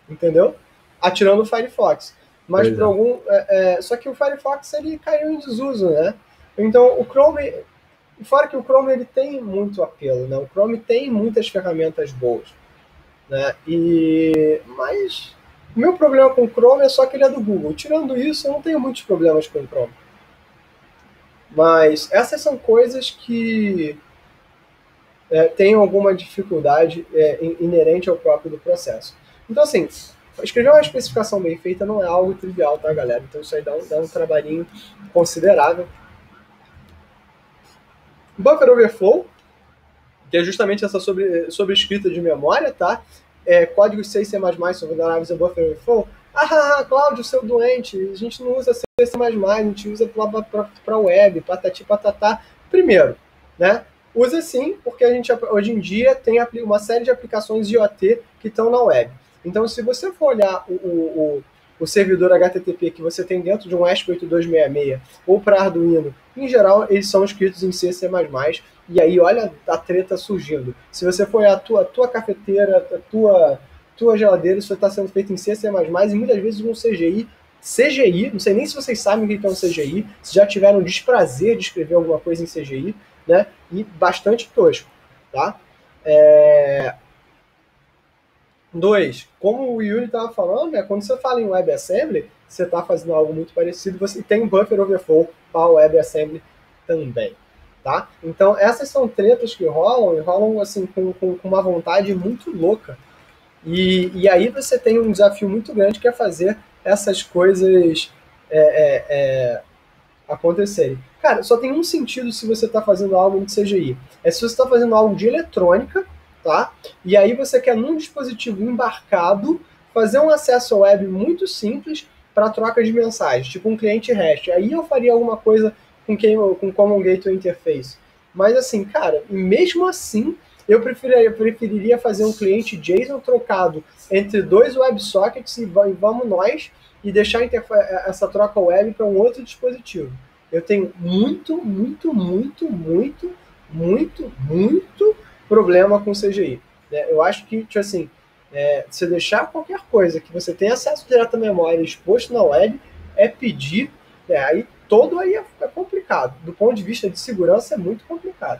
entendeu? Atirando o Firefox. Mas para algum... só que o Firefox, ele caiu em desuso, né? Então, o Chrome... Fora que o Chrome, ele tem muito apelo, né? O Chrome tem muitas ferramentas boas, né? Mas o meu problema com o Chrome é só que ele é do Google. Tirando isso, eu não tenho muitos problemas com o Chrome. Mas essas são coisas que têm alguma dificuldade inerente ao próprio do processo. Então, assim, escrever uma especificação bem feita não é algo trivial, tá, galera? Então isso aí dá um trabalhinho considerável. Buffer Overflow, que é justamente essa sobrescrita de memória, tá? Códigos C e C++ são vulneráveis a Buffer Overflow. Cláudio, seu doente, a gente não usa C e C++, a gente usa para web, patati patatá. Primeiro, né? Usa sim, porque a gente hoje em dia tem uma série de aplicações IoT que estão na web. Então, se você for olhar o servidor HTTP que você tem dentro de um ESP8266 ou para Arduino, em geral, eles são escritos em C, C++, e aí olha a treta surgindo. Se você for olhar a tua cafeteira, a tua geladeira, isso está sendo feito em C, C++, e muitas vezes um CGI, não sei nem se vocês sabem o que é um CGI, se já tiveram o desprazer de escrever alguma coisa em CGI, né? E bastante tosco, tá? 2, como o Yuri estava falando, quando você fala em WebAssembly, você está fazendo algo muito parecido, você tem um buffer overflow para o WebAssembly também, tá? Então, essas são tretas que rolam assim, com uma vontade muito louca. E aí você tem um desafio muito grande que é fazer essas coisas acontecerem. Cara, só tem um sentido se você está fazendo algo de CGI. Se você está fazendo algo de eletrônica, tá? E aí você quer num dispositivo embarcado fazer um acesso ao web muito simples para troca de mensagens, tipo um cliente REST. Aí eu faria alguma coisa com Common Gateway Interface. Mas assim, cara, mesmo assim, eu preferiria fazer um cliente JSON trocado entre 2 WebSockets e vamos nós e deixar essa troca web para um outro dispositivo. Eu tenho muito problema com CGI. Eu acho que, tipo assim, se deixar qualquer coisa que você tenha acesso direto à memória exposto na web, pedir, aí todo aí é complicado. Do ponto de vista de segurança, é muito complicado.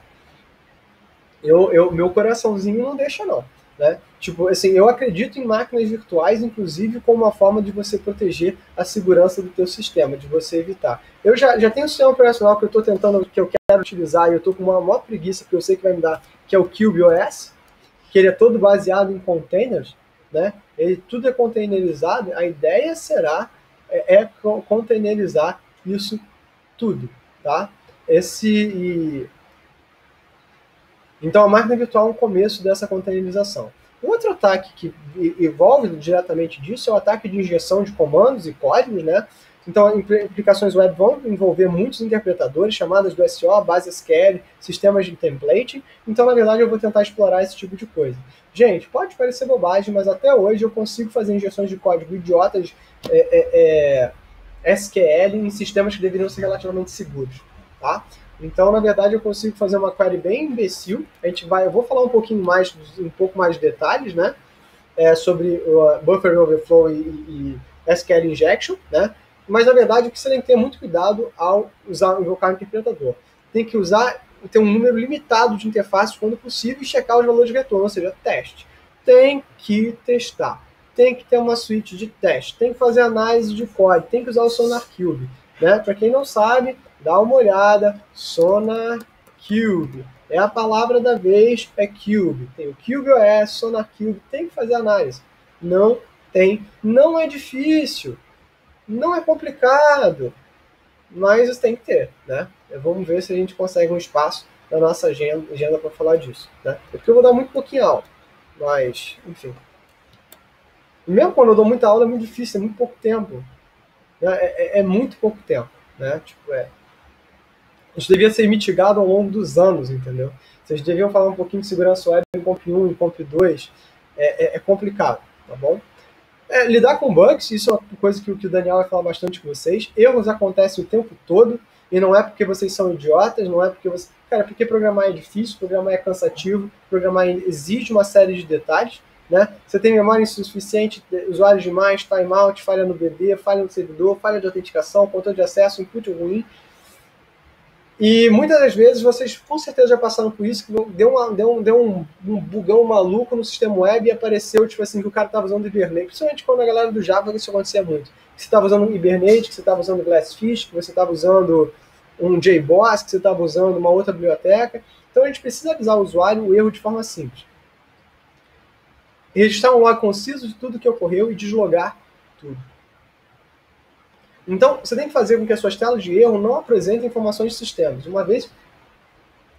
Meu coraçãozinho não deixa, não. Né? Tipo, assim, eu acredito em máquinas virtuais, inclusive, como uma forma de você proteger a segurança do teu sistema, de você evitar. Eu já tenho um sistema operacional que eu quero utilizar, e eu estou com uma maior preguiça, porque eu sei que vai me dar, que é o CubeOS, que ele é todo baseado em containers, né? Tudo é containerizado. A ideia será containerizar isso tudo, tá? Então, a máquina virtual é um começo dessa containerização. Outro ataque que envolve diretamente disso é o ataque de injeção de comandos e códigos, né? Então, aplicações web vão envolver muitos interpretadores, chamadas do SO, base SQL, sistemas de template. Então, na verdade, eu vou tentar explorar esse tipo de coisa. Gente, pode parecer bobagem, mas até hoje eu consigo fazer injeções de código idiotas SQL em sistemas que deveriam ser relativamente seguros, tá? Então, na verdade, eu consigo fazer uma query bem imbecil. Eu vou falar um pouco mais de detalhes, né? Sobre o Buffer Overflow e SQL Injection, né? Mas, na verdade, o que você tem que ter muito cuidado ao invocar o interpretador. Tem que usar ter um número limitado de interfaces quando possível e checar os valores de retorno, ou seja, teste. Tem que testar. Tem que ter uma suíte de teste, tem que fazer análise de código, tem que usar o SonarQube. Né? Para quem não sabe, dá uma olhada, SonarQube. É a palavra da vez, é Cube. Tem o CubeOS, SonarQube, tem que fazer análise. Não é difícil, não é complicado, mas tem que ter. Né? Vamos ver se a gente consegue um espaço na nossa agenda para falar disso. Né? Porque eu vou dar muito pouquinho aula, mas, enfim. Mesmo quando eu dou muita aula é muito difícil, é muito pouco tempo. Né? É muito pouco tempo. Né? Isso devia ser mitigado ao longo dos anos, entendeu? Vocês deviam falar um pouquinho de segurança web em Comp 1 e Comp 2. É complicado, tá bom? Lidar com bugs, isso é uma coisa que o Daniel vai falar bastante com vocês. Erros acontecem o tempo todo, e não é porque vocês são idiotas, não é porque você... Cara, porque programar é difícil, programar é cansativo, programar exige uma série de detalhes. Né? Você tem memória insuficiente, usuários demais, timeout, falha no BD, falha no servidor, falha de autenticação, controle de acesso, input ruim. E muitas das vezes vocês com certeza já passaram por isso, que deu um bugão maluco no sistema web e apareceu tipo assim, que o cara estava usando Hibernate. Principalmente quando a galera do Java isso acontecia muito. Que você estava usando um Hibernate, que você estava usando Glassfish, que você estava usando um JBoss, que você estava usando uma outra biblioteca. Então a gente precisa avisar o usuário o erro de forma simples. Registrar um log conciso de tudo que ocorreu e deslogar tudo. Então, você tem que fazer com que as suas telas de erro não apresentem informações de sistemas. Uma vez,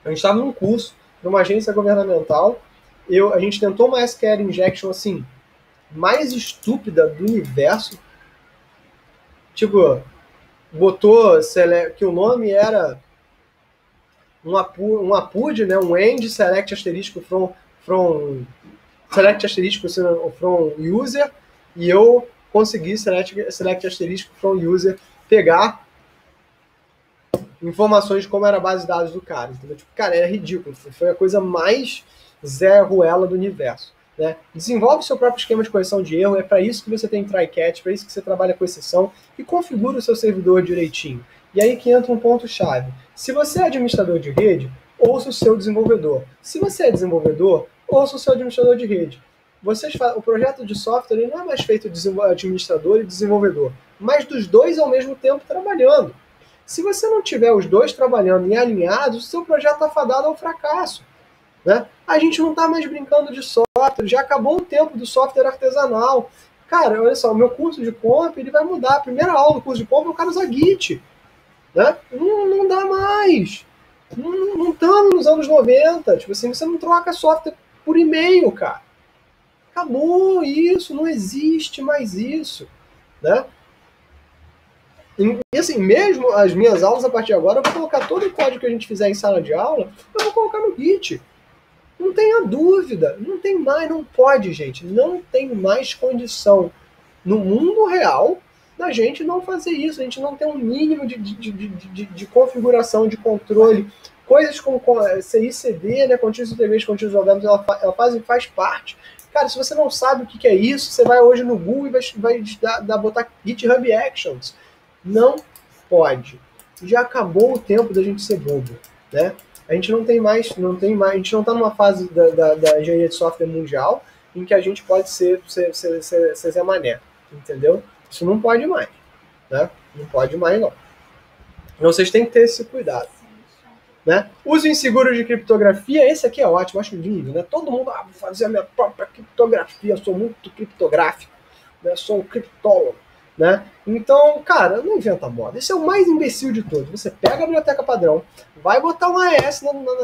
a gente estava num curso de uma agência governamental, a gente tentou uma SQL injection assim, mais estúpida do universo. Tipo, botou que o nome era um APUD, né, um end select asterisco from select asterisco from user, e eu consegui select asterisco from user pegar informações de como era a base de dados do cara. Entendeu? Tipo, cara, era ridículo. Foi a coisa mais Zé Ruela do universo. Né? Desenvolve seu próprio esquema de correção de erro, é para isso que você tem try-catch, para isso que você trabalha com exceção e configura o seu servidor direitinho. E aí que entra um ponto-chave. Se você é administrador de rede, ouça o seu desenvolvedor. Se você é desenvolvedor, ouça o seu administrador de rede. O projeto de software ele não é mais feito de administrador e desenvolvedor, mas dos dois ao mesmo tempo trabalhando. Se você não tiver os dois trabalhando e alinhados, o seu projeto está fadado ao fracasso. Né? A gente não está mais brincando de software, já acabou o tempo do software artesanal. Cara, olha só, o meu curso de comp ele vai mudar. A primeira aula do curso de comp eu quero usar Git. Né? Não dá mais. Não estamos nos anos 90. Tipo assim, você não troca software por e-mail, cara. Acabou isso, não existe mais isso. Né? E assim, mesmo as minhas aulas a partir de agora, eu vou colocar todo o código que a gente fizer em sala de aula, eu vou colocar no Git. Não tenha dúvida, não tem mais, não pode, gente, não tem mais condição no mundo real da gente não fazer isso, a gente não tem um mínimo de configuração, de controle, coisas como CI/CD, né, Continuous Integration, Continuous Development, ela faz parte. Cara, se você não sabe o que é isso, você vai hoje no Google e vai botar GitHub Actions. Não pode. Já acabou o tempo da gente ser bobo, né? A gente não tem mais, a gente não está numa fase da engenharia de software mundial em que a gente pode ser Zé Mané, entendeu? Isso não pode mais, né? Não pode mais, não. Então vocês têm que ter esse cuidado, né? Uso inseguro de criptografia, esse aqui é ótimo, acho lindo, né? Todo mundo, vou fazer a minha própria criptografia, sou muito criptográfico, né? Sou um criptólogo. Né? Então, cara, não inventa moda. Esse é o mais imbecil de todos. Você pega a biblioteca padrão, vai botar um AES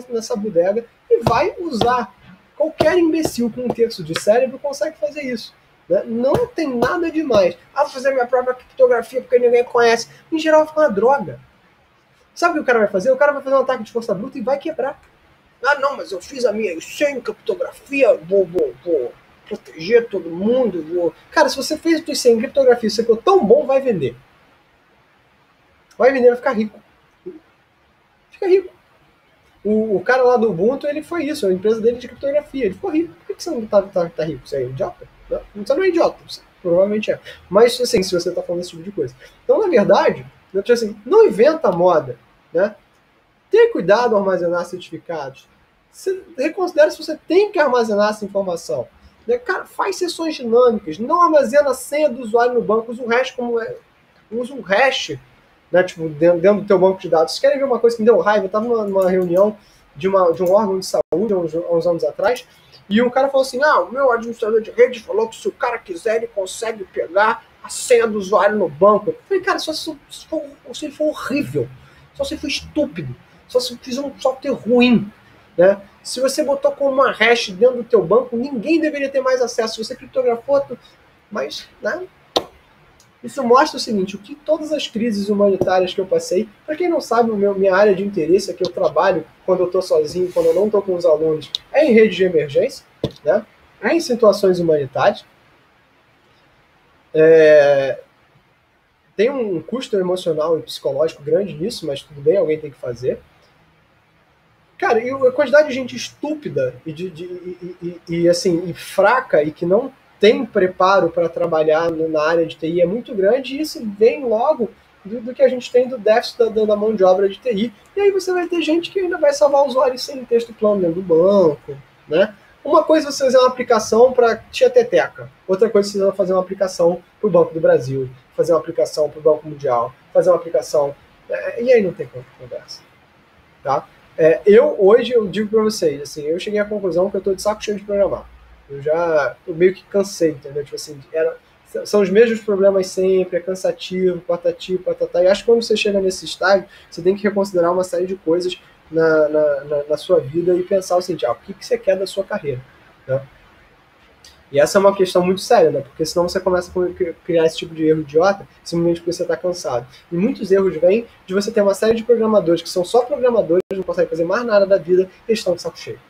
nessa bodega e vai usar. Qualquer imbecil com um terço de cérebro consegue fazer isso. Né? Não tem nada demais. Vou fazer minha própria criptografia porque ninguém conhece. Em geral, fica uma droga. Sabe o que o cara vai fazer? O cara vai fazer um ataque de força bruta e vai quebrar. Não, mas eu fiz a minha sem criptografia, vou proteger todo mundo. Cara, se você fez isso em criptografia, você ficou tão bom, vai vender. Vai vender, vai ficar rico. Fica rico. O cara lá do Ubuntu, ele foi isso, a empresa dele de criptografia. Ele ficou rico. Por que você não tá rico? Você é idiota? Você não é idiota, você provavelmente é. Mas, assim, se você tá falando esse tipo de coisa. Então, na verdade, assim, não inventa moda, né? Tenha cuidado ao armazenar certificados. Você reconsidera se você tem que armazenar essa informação. Cara, faz sessões dinâmicas. Não armazena a senha do usuário no banco. Usa um hash, né, tipo, dentro do teu banco de dados. Vocês querem ver uma coisa que me deu raiva? Eu estava numa reunião de um órgão de saúde há uns anos atrás, e um cara falou assim, o meu administrador de rede falou que se o cara quiser, ele consegue pegar a senha do usuário no banco. Eu falei, cara, só se ele for horrível, só se ele for estúpido, só se fizer um software ruim, né? Se você botou com uma hash dentro do teu banco, ninguém deveria ter mais acesso. Se você criptografou, mas, né? Isso mostra o seguinte, o que todas as crises humanitárias que eu passei, para quem não sabe, minha área de interesse é que eu trabalho quando eu estou sozinho, quando eu não estou com os alunos, é em rede de emergência, né? É em situações humanitárias. Tem um custo emocional e psicológico grande nisso, mas tudo bem, alguém tem que fazer. Cara, e a quantidade de gente estúpida e fraca e que não tem preparo para trabalhar na área de TI é muito grande, e isso vem logo do que a gente tem do déficit da mão de obra de TI. E aí você vai ter gente que ainda vai salvar o usuário sem texto plano dentro do banco, né? Uma coisa é você fazer uma aplicação para Tia Teteca, outra coisa é você fazer uma aplicação para o Banco do Brasil, fazer uma aplicação para o Banco Mundial, fazer uma aplicação... E aí não tem como conversa, tá? Hoje eu digo para vocês, assim, eu cheguei à conclusão que eu estou de saco cheio de programar. Eu meio que cansei, entendeu? Tipo assim, são os mesmos problemas sempre, é cansativo, patati, patatá. E acho que quando você chega nesse estágio, você tem que reconsiderar uma série de coisas na sua vida e pensar o seguinte, o que você quer da sua carreira, né? E essa é uma questão muito séria, né? Porque senão você começa a criar esse tipo de erro idiota simplesmente porque você está cansado. E muitos erros vêm de você ter uma série de programadores que são só programadores, não conseguem fazer mais nada da vida, e eles estão de saco cheio,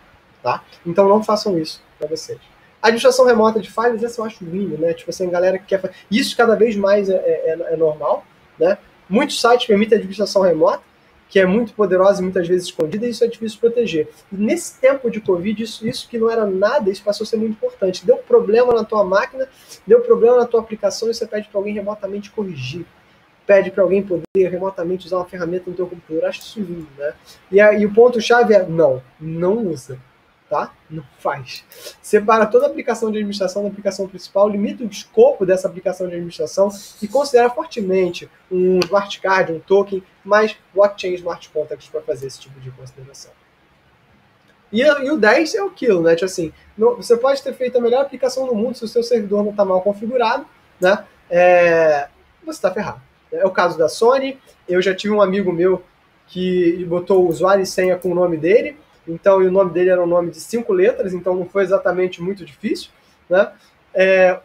tá? Então não façam isso para vocês. A administração remota de falhas, essa eu acho lindo, né? Tipo assim, a galera que quer fazer... Isso cada vez mais é normal, né? Muitos sites permitem administração remota, que é muito poderosa e muitas vezes escondida, e isso é difícil de proteger. E nesse tempo de Covid, isso que não era nada, isso passou a ser muito importante. Deu problema na tua máquina, deu problema na tua aplicação, e você pede para alguém remotamente corrigir. Pede para alguém poder remotamente usar uma ferramenta no teu computador. Acho isso lindo, né? E o ponto-chave é, não usa. Tá? Não faz. Separa toda a aplicação de administração da aplicação principal, limita o escopo dessa aplicação de administração e considera fortemente um smart card, um token, mais blockchain smart contracts para fazer esse tipo de consideração. E o 10 é aquilo, né? Tipo assim, você pode ter feito a melhor aplicação do mundo, se o seu servidor não está mal configurado, né? Você está ferrado. É o caso da Sony. Eu já tive um amigo meu que botou o usuário e senha com o nome dele. Então, e o nome dele era um nome de 5 letras, então não foi exatamente muito difícil, né?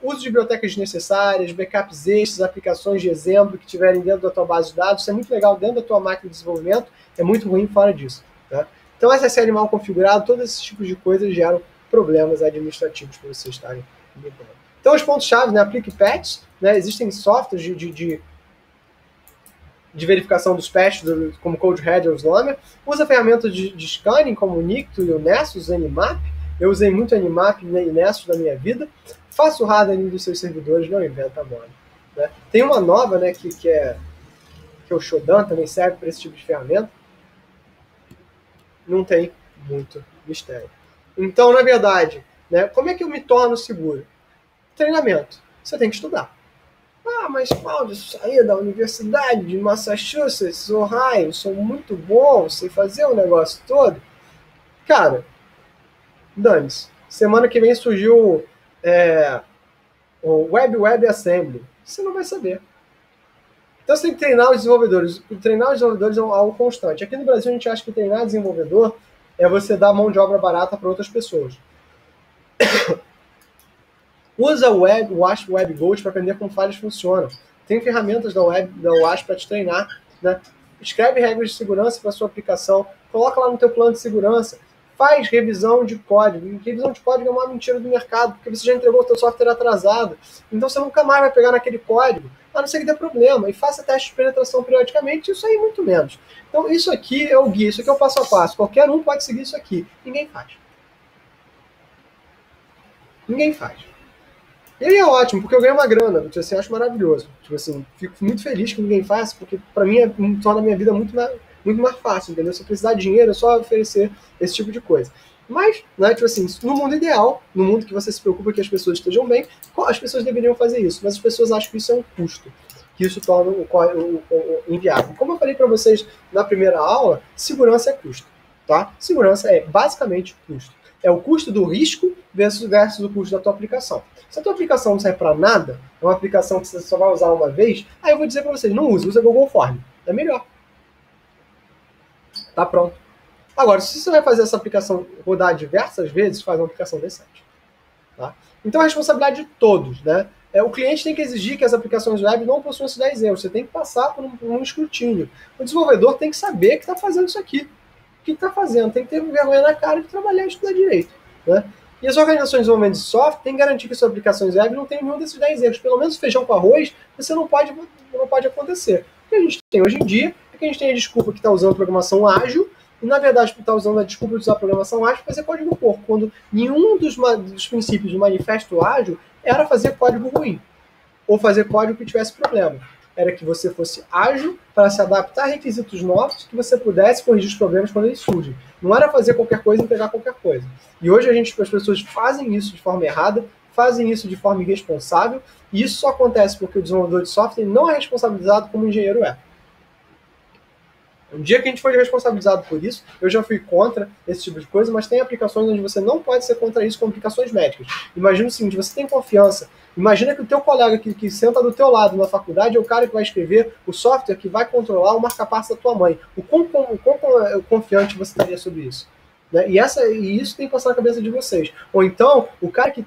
Uso de bibliotecas desnecessárias, backups extras, aplicações de exemplo que tiverem dentro da tua base de dados, isso é muito legal dentro da tua máquina de desenvolvimento, é muito ruim fora disso, né? Então, SSL mal configurado, todos esses tipos de coisas geram problemas administrativos para você estarem lidando. Então, os pontos-chave, né? Aplique patches, né? Existem softwares de verificação dos patches, como CodeRed ou Slumber. Usa ferramentas de scanning, como o Nikto e o Nessus, o Nmap. Eu usei muito Nmap e Nessus na minha vida. Faça o hardening dos seus servidores, não inventa moda, né? Tem uma nova, né, que é o Shodan, também serve para esse tipo de ferramenta. Não tem muito mistério. Então, na verdade, né, como é que eu me torno seguro? Treinamento. Você tem que estudar. Mas Cláudio, saí da Universidade de Massachusetts, Ohio, sou muito bom, sei fazer o negócio todo. Cara, dane-se. Semana que vem surgiu o Web Assembly. Você não vai saber. Então você tem que treinar os desenvolvedores. Treinar os desenvolvedores é algo constante. Aqui no Brasil a gente acha que treinar desenvolvedor é você dar mão de obra barata para outras pessoas. Usa o WASP Web Gold para aprender como falhas funcionam. Tem ferramentas da WASP para te treinar, né? Escreve regras de segurança para sua aplicação, coloca lá no teu plano de segurança, faz revisão de código. Revisão de código é uma mentira do mercado, porque você já entregou o teu software atrasado. Então você nunca mais vai pegar naquele código, a não ser que dê problema. E faça teste de penetração periodicamente, isso aí muito menos. Então isso aqui é o guia, isso aqui é o passo a passo. Qualquer um pode seguir isso aqui. Ninguém faz. Ninguém faz. E aí é ótimo, porque eu ganho uma grana, assim, eu acho maravilhoso. Tipo assim, fico muito feliz que ninguém faça, porque pra mim torna a minha vida muito muito mais fácil, entendeu? Se precisar de dinheiro, é só oferecer esse tipo de coisa. Mas, né, tipo assim, no mundo ideal, no mundo que você se preocupa que as pessoas estejam bem, as pessoas deveriam fazer isso, mas as pessoas acham que isso é um custo, que isso torna o inviável. Como eu falei para vocês na primeira aula, segurança é custo, tá? Segurança é basicamente custo. É o custo do risco versus o custo da tua aplicação. Se a tua aplicação não serve para nada, é uma aplicação que você só vai usar uma vez, aí eu vou dizer para vocês, não use, usa Google Form. É melhor. Tá pronto. Agora, se você vai fazer essa aplicação rodar diversas vezes, faz uma aplicação decente. Tá? Então, a responsabilidade de todos, né? O cliente tem que exigir que as aplicações web não possuam esses 10 erros. Você tem que passar por um escrutínio. O desenvolvedor tem que saber que está fazendo isso aqui. O que está fazendo? Tem que ter vergonha na cara de trabalhar e estudar direito. Né? E as organizações de desenvolvimento de software têm que garantir que suas aplicações web não tenham nenhum desses 10 erros. Pelo menos feijão com arroz, você não pode acontecer. O que a gente tem hoje em dia é que a gente tem a desculpa que está usando programação ágil, e na verdade está usando a desculpa de usar programação ágil para fazer código porco, quando nenhum dos princípios do manifesto ágil era fazer código ruim, ou fazer código que tivesse problema. Era que você fosse ágil para se adaptar a requisitos novos, que você pudesse corrigir os problemas quando eles surgem. Não era fazer qualquer coisa e entregar qualquer coisa. E hoje as pessoas fazem isso de forma errada, fazem isso de forma irresponsável, e isso só acontece porque o desenvolvedor de software não é responsabilizado como o engenheiro é. Um dia que a gente for responsabilizado por isso, eu já fui contra esse tipo de coisa, mas tem aplicações onde você não pode ser contra isso, como aplicações médicas. Imagina o seguinte, você tem confiança. Imagina que o teu colega que senta do teu lado na faculdade é o cara que vai escrever o software que vai controlar o marca-passo da tua mãe. O quão confiante você estaria sobre isso? Né? E isso tem que passar na cabeça de vocês. Ou então, o cara que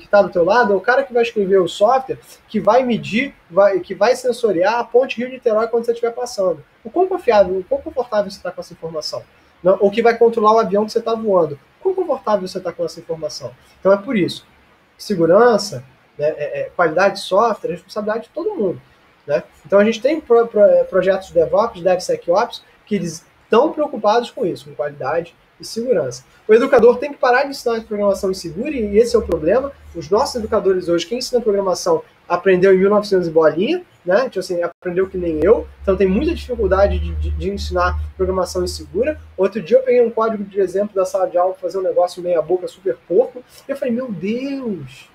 tá do teu lado é o cara que vai escrever o software, que vai medir, que vai sensoriar a ponte Rio-Niterói quando você estiver passando. O quão confiável, o quão confortável você está com essa informação? Não? Ou que vai controlar o avião que você está voando. O quão confortável você está com essa informação? Então é por isso. Segurança, né, qualidade de software, é responsabilidade de todo mundo. Né? Então a gente tem projetos de DevOps, DevSecOps, que eles estão preocupados com isso, com qualidade e segurança. O educador tem que parar de ensinar programação insegura, e esse é o problema. Os nossos educadores hoje, quem ensina programação, aprendeu em 1900 e bolinha, né? Tipo assim, aprendeu que nem eu, então tem muita dificuldade de ensinar programação insegura. Outro dia eu peguei um código de exemplo da sala de aula para fazer um negócio meia boca super porco, e eu falei, meu Deus,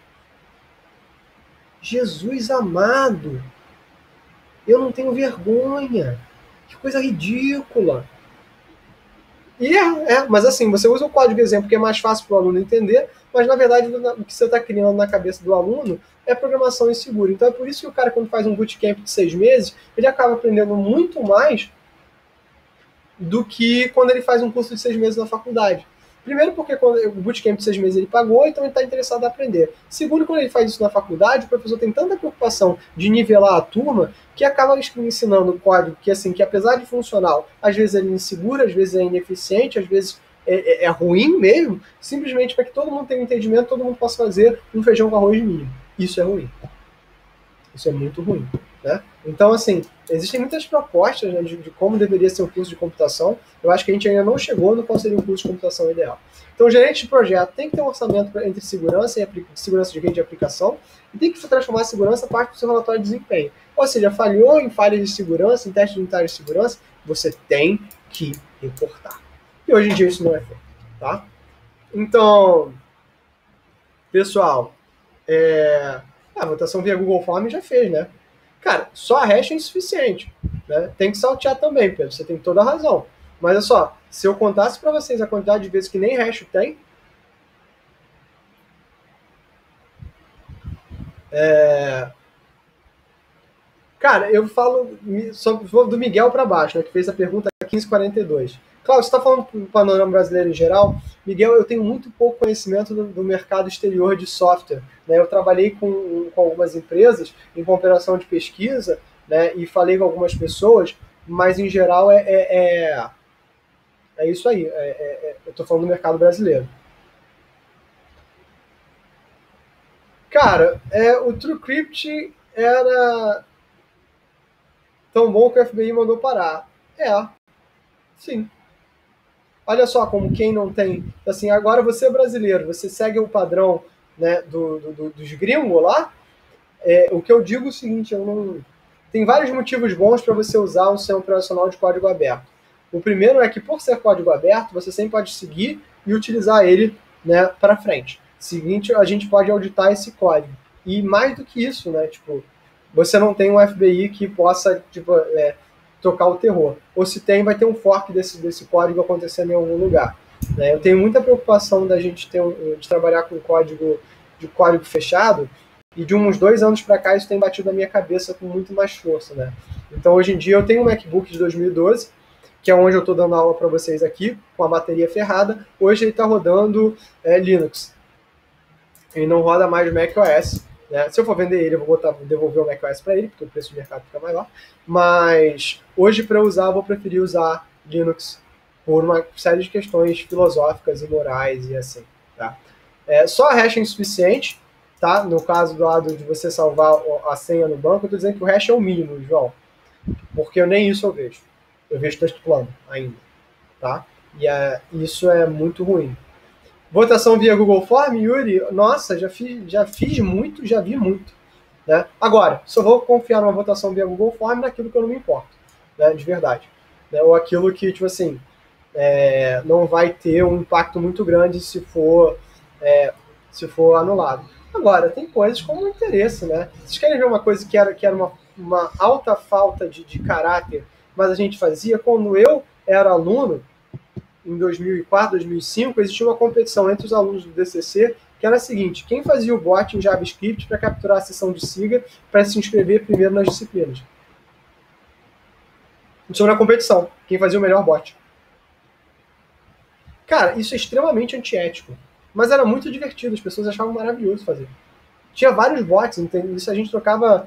Jesus amado, eu não tenho vergonha, que coisa ridícula. E mas assim, você usa o código exemplo que é mais fácil para o aluno entender, mas na verdade o que você está criando na cabeça do aluno é programação insegura. Então é por isso que o cara, quando faz um bootcamp de 6 meses, ele acaba aprendendo muito mais do que quando ele faz um curso de 6 meses na faculdade. Primeiro porque quando o bootcamp de 6 meses ele pagou, então ele está interessado em aprender. Segundo, quando ele faz isso na faculdade, o professor tem tanta preocupação de nivelar a turma que acaba ensinando código que, assim, que apesar de funcional, às vezes ele é inseguro, às vezes é ineficiente, às vezes é ruim mesmo, simplesmente para que todo mundo tenha um entendimento, todo mundo possa fazer um feijão com arroz mínimo. Isso é ruim. Isso é muito ruim. Né? Então, assim, existem muitas propostas, né, de como deveria ser um curso de computação. Eu acho que a gente ainda não chegou no qual seria um curso de computação ideal. Então, o gerente de projeto tem que ter um orçamento entre segurança e segurança de rede de aplicação, e tem que transformar a segurança parte do seu relatório de desempenho. Ou seja, falhou em falhas de segurança, em testes unitários de segurança, você tem que reportar. E hoje em dia isso não é feito. Tá? Então, pessoal, a votação via Google Form já fez, né? Cara, só a hash é insuficiente. Né? Tem que saltear também, Pedro. Você tem toda a razão. Mas olha só, se eu contasse para vocês a quantidade de vezes que nem hash tem, cara, eu falo do Miguel para baixo, né, que fez a pergunta 1542. Claro, você está falando do panorama brasileiro em geral. Miguel, eu tenho muito pouco conhecimento do mercado exterior de software. Né? Eu trabalhei com algumas empresas em cooperação de pesquisa, né, e falei com algumas pessoas, mas em geral é isso aí. Eu estou falando do mercado brasileiro. Cara, o TrueCrypt era tão bom que o FBI mandou parar. Sim. Olha só como quem não tem... Assim, agora você é brasileiro, você segue o padrão, né, dos gringos lá. O que eu digo é o seguinte, eu tem vários motivos bons para você usar um sistema operacional de código aberto. O primeiro é que, por ser código aberto, você sempre pode seguir e utilizar ele, né, para frente. Seguinte, a gente pode auditar esse código. E mais do que isso, né, tipo, você não tem um FBI que possa, tipo, tocar o terror. Ou se tem, vai ter um fork desse código acontecendo em algum lugar. Né? Eu tenho muita preocupação da gente de trabalhar com código fechado, e de uns 2 anos para cá isso tem batido na minha cabeça com muito mais força. Né? Então, hoje em dia, eu tenho um MacBook de 2012, que é onde eu estou dando aula para vocês aqui, com a bateria ferrada. Hoje ele está rodando Linux. Ele não roda mais macOS. Né? Se eu for vender ele, eu vou devolver o macOS para ele, porque o preço do mercado fica maior. Mas hoje, para usar, eu vou preferir usar Linux por uma série de questões filosóficas e morais e assim. Tá? Só a hash é insuficiente. Tá? No caso do lado de você salvar a senha no banco, eu estou dizendo que o hash é o mínimo, João. Porque eu nem isso eu vejo. Eu vejo texto plano ainda. Tá? E isso é muito ruim. Votação via Google Form, Yuri, nossa, já fiz muito, já vi muito. Né? Agora, só vou confiar numa votação via Google Form naquilo que eu não me importo, né, de verdade. Né? Ou aquilo que, tipo assim, não vai ter um impacto muito grande se for anulado. Agora, tem coisas como interesse, né? Vocês querem ver uma coisa que era uma alta falta de caráter, mas a gente fazia? Quando eu era aluno, em 2004, 2005, existia uma competição entre os alunos do DCC, que era a seguinte: quem fazia o bot em JavaScript para capturar a sessão de SIGA para se inscrever primeiro nas disciplinas? Isso era uma competição. Quem fazia o melhor bot. Cara, isso é extremamente antiético. Mas era muito divertido, as pessoas achavam maravilhoso fazer. Tinha vários bots, entende? Isso a gente trocava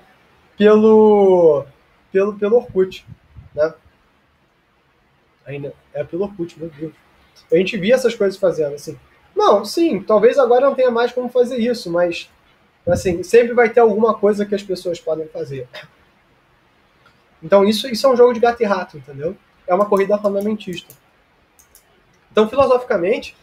pelo Orkut, né? Ainda é pelo Orkut, meu Deus. A gente via essas coisas fazendo, assim. Não, sim, talvez agora não tenha mais como fazer isso, mas, assim, sempre vai ter alguma coisa que as pessoas podem fazer. Então isso é um jogo de gato e rato, entendeu? É uma corrida armamentista. Então, filosoficamente,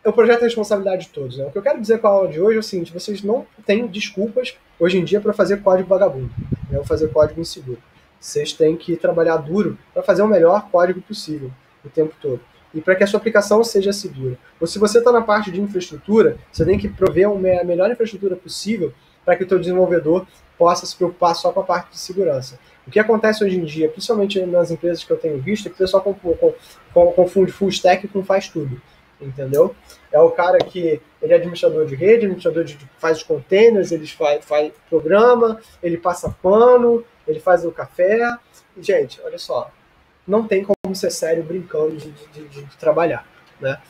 o projeto é a responsabilidade de todos. Né? O que eu quero dizer com a aula de hoje é o seguinte: vocês não têm desculpas hoje em dia para fazer código vagabundo, né? Ou fazer código inseguro. Vocês têm que trabalhar duro para fazer o melhor código possível o tempo todo. E para que a sua aplicação seja segura. Ou se você está na parte de infraestrutura, você tem que prover a melhor infraestrutura possível para que o teu desenvolvedor possa se preocupar só com a parte de segurança. O que acontece hoje em dia, principalmente nas empresas que eu tenho visto, é que o pessoal confunde full stack com faz tudo. Entendeu? É o cara que ele é administrador de rede, faz os containers, ele faz programa, ele passa pano, ele faz o café. Gente, olha só, não tem como ser sério brincando de trabalhar, né?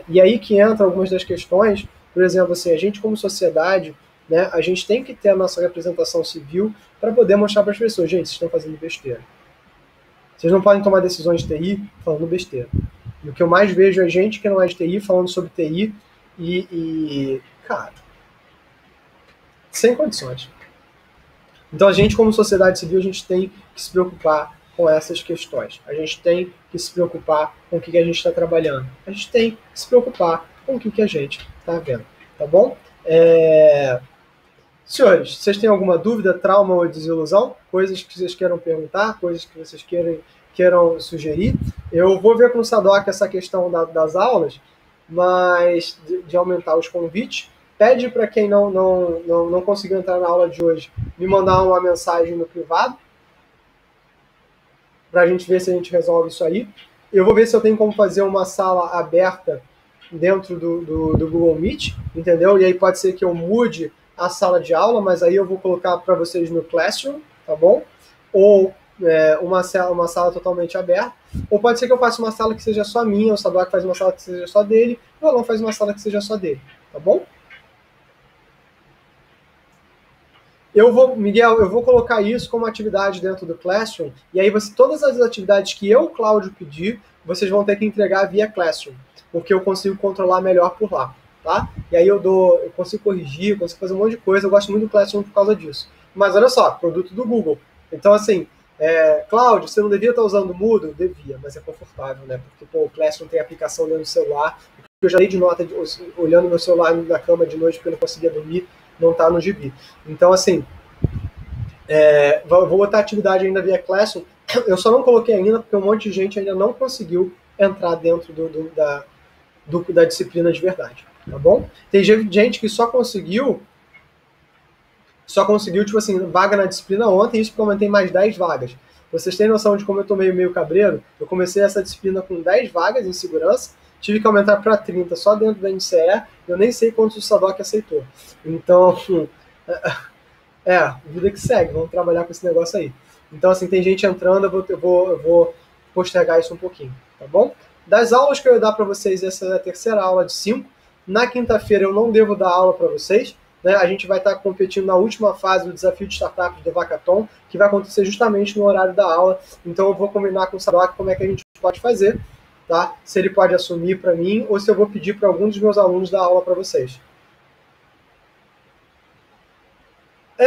E aí que entra algumas das questões. Por exemplo, assim, a gente como sociedade, né, a gente tem que ter a nossa representação civil para poder mostrar para as pessoas: gente, vocês estão fazendo besteira. Vocês não podem tomar decisões de TI falando besteira. E o que eu mais vejo é gente que não é de TI falando sobre TI cara, sem condições. Então a gente, como sociedade civil, a gente tem que se preocupar com essas questões. A gente tem que se preocupar com o que a gente está trabalhando. A gente tem que se preocupar com o que a gente está vendo. Tá bom? Senhores, vocês têm alguma dúvida, trauma ou desilusão? Coisas que vocês queiram perguntar, coisas que vocês queiram sugerir? Eu vou ver com o Sadoc essa questão das aulas, mas de aumentar os convites. Pede para quem não conseguiu entrar na aula de hoje me mandar uma mensagem no privado, para a gente ver se a gente resolve isso aí. Eu vou ver se eu tenho como fazer uma sala aberta dentro do Google Meet, entendeu? E aí pode ser que eu mude a sala de aula, mas aí eu vou colocar para vocês no Classroom, tá bom? Ou uma sala totalmente aberta. Ou pode ser que eu faça uma sala que seja só minha, o Sadoc faz uma sala que seja só dele, o Alan faz uma sala que seja só dele, tá bom? Miguel, eu vou colocar isso como atividade dentro do Classroom, e aí todas as atividades que eu, Cláudio, pedir, vocês vão ter que entregar via Classroom, porque eu consigo controlar melhor por lá, tá? E aí eu consigo corrigir, consigo fazer um monte de coisa, eu gosto muito do Classroom por causa disso. Mas olha só, produto do Google. Então, assim, Cláudio, você não devia estar usando o Moodle? Devia, mas é confortável, né? Porque o Classroom tem aplicação dentro do celular, eu já dei de nota olhando meu celular na cama de noite porque eu não conseguia dormir, não está no gibi. Então, assim, Vou botar atividade ainda via Classroom. Eu só não coloquei ainda porque um monte de gente ainda não conseguiu entrar dentro da disciplina de verdade, tá bom? Tem gente que só conseguiu, tipo assim, vaga na disciplina ontem, isso porque eu aumentei mais 10 vagas. Vocês têm noção de como eu tô meio cabreiro? Eu comecei essa disciplina com 10 vagas em segurança, tive que aumentar para 30 só dentro da NCE, eu nem sei quantos o SADOC aceitou. Então, vida que segue, vamos trabalhar com esse negócio aí. Então, assim, tem gente entrando, eu vou postergar isso um pouquinho, tá bom? Das aulas que eu ia dar para vocês, essa é a terceira aula de 5. Na quinta-feira eu não devo dar aula para vocês, né? A gente vai estar competindo na última fase do desafio de startups do Vacathon, que vai acontecer justamente no horário da aula. Então eu vou combinar com o Sadoc como é que a gente pode fazer, tá? Se ele pode assumir para mim ou se eu vou pedir para algum dos meus alunos dar aula para vocês.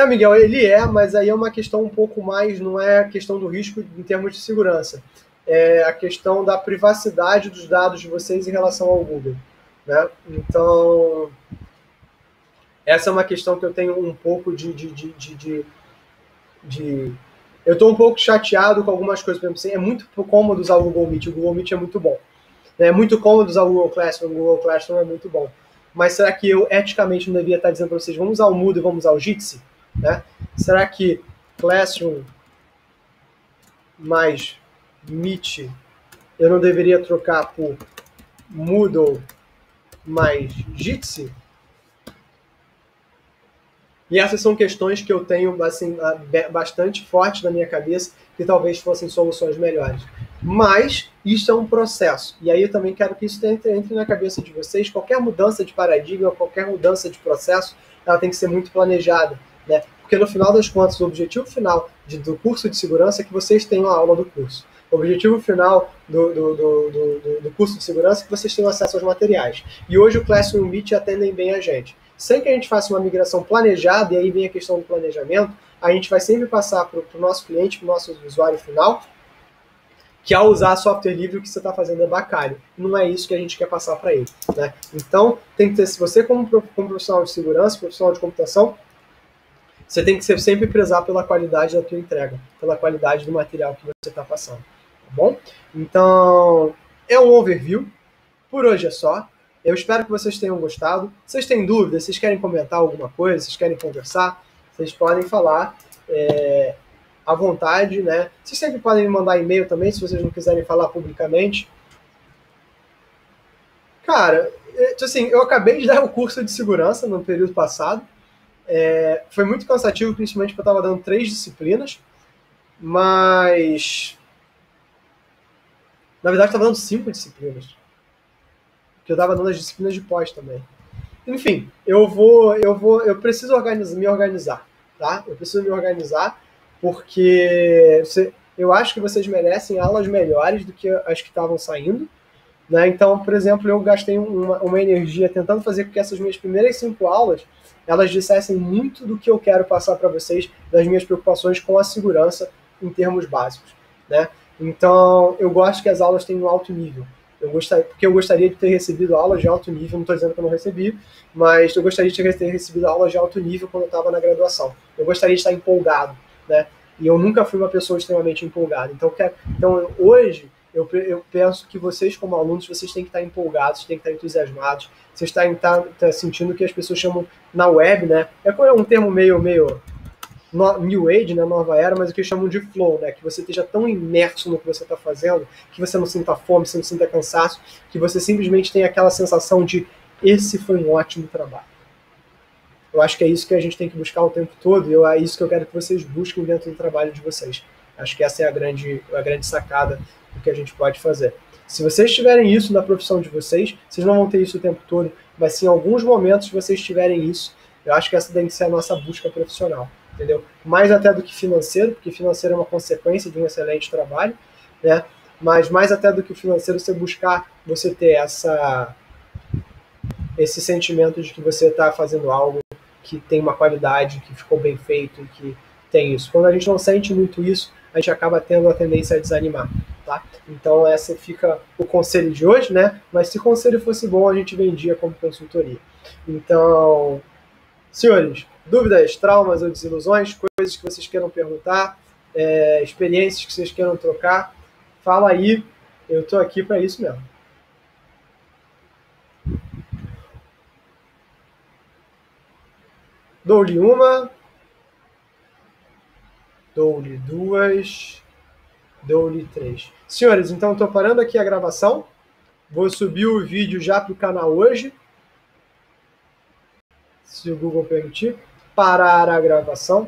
Miguel, ele mas aí é uma questão um pouco mais, não é a questão do risco em termos de segurança. É a questão da privacidade dos dados de vocês em relação ao Google, né? Então, essa é uma questão que eu tenho um pouco eu estou um pouco chateado com algumas coisas. Por exemplo, assim, é muito cômodo usar o Google Meet é muito bom. É muito cômodo usar o Google Classroom é muito bom. Mas será que eu, eticamente, não devia estar dizendo para vocês, vamos usar o Moodle e vamos usar o Jitsi? Né? Será que Classroom mais Meet eu não deveria trocar por Moodle mais Jitsi? E essas são questões que eu tenho assim, bastante fortes na minha cabeça, que talvez fossem soluções melhores. Mas isso é um processo. E aí eu também quero que isso entre na cabeça de vocês. Qualquer mudança de paradigma, qualquer mudança de processo, ela tem que ser muito planejada, né? Porque no final das contas, o objetivo final do curso de segurança é que vocês tenham a aula do curso. O objetivo final do curso de segurança é que vocês tenham acesso aos materiais. E hoje o Classroom e o Meet atendem bem a gente. Sem que a gente faça uma migração planejada, e aí vem a questão do planejamento, a gente vai sempre passar para o nosso cliente, para o nosso usuário final, que ao usar software livre, o que você está fazendo é bacalhau. Não é isso que a gente quer passar para ele, né? Então, tem que ter, se você como profissional de segurança, profissional de computação, você tem que sempre prezar pela qualidade da tua entrega, pela qualidade do material que você está passando, tá bom? Então, é um overview. Por hoje é só. Eu espero que vocês tenham gostado. Vocês têm dúvidas? Vocês querem comentar alguma coisa? Vocês querem conversar? Vocês podem falar à vontade, né? Vocês sempre podem me mandar e-mail também, se vocês não quiserem falar publicamente. Cara, assim, eu acabei de dar o curso de segurança no período passado. Foi muito cansativo, principalmente porque eu estava dando 3 disciplinas, mas na verdade estava dando 5 disciplinas, porque eu estava dando as disciplinas de pós também. Enfim, eu preciso me organizar, tá? Eu preciso me organizar porque eu acho que vocês merecem aulas melhores do que as que estavam saindo, né? Então, por exemplo, eu gastei uma energia tentando fazer com que essas minhas primeiras 5 aulas elas dissessem muito do que eu quero passar para vocês, das minhas preocupações com a segurança em termos básicos, né? Então, eu gosto que as aulas tenham alto nível. Porque eu gostaria de ter recebido aulas de alto nível, não estou dizendo que eu não recebi, mas eu gostaria de ter recebido aulas de alto nível quando eu estava na graduação. Eu gostaria de estar empolgado, né? E eu nunca fui uma pessoa extremamente empolgada. Então hoje, eu penso que vocês, como alunos, vocês têm que estar empolgados, têm que estar entusiasmados, vocês têm que estar sentindo o que as pessoas chamam na web, né? É um termo meio New Age, né? Nova Era, mas o que eles chamam de flow, né? Que você esteja tão imerso no que você está fazendo, que você não sinta fome, você não sinta cansaço, que você simplesmente tem aquela sensação de esse foi um ótimo trabalho. Eu acho que é isso que a gente tem que buscar o tempo todo, e é isso que eu quero que vocês busquem dentro do trabalho de vocês. Acho que essa é a grande sacada do que a gente pode fazer. Se vocês tiverem isso na profissão de vocês não vão ter isso o tempo todo, mas se em alguns momentos vocês tiverem isso, eu acho que essa tem que ser a nossa busca profissional, entendeu? Mais até do que financeiro, porque financeiro é uma consequência de um excelente trabalho, né? Mas mais até do que o financeiro, você ter esse sentimento de que você está fazendo algo que tem uma qualidade, que ficou bem feito, que tem isso. Quando a gente não sente muito isso, a gente acaba tendo a tendência a desanimar, tá? Então essa fica o conselho de hoje, né? Mas se o conselho fosse bom, a gente vendia como consultoria. Então, senhores, dúvidas, traumas ou desilusões, coisas que vocês queiram perguntar, experiências que vocês queiram trocar, fala aí, eu estou aqui para isso mesmo. Dou-lhe uma, dou-lhe duas, dou-lhe três. Senhores, então estou parando aqui a gravação. Vou subir o vídeo já para o canal hoje, se o Google permitir. Parar a gravação.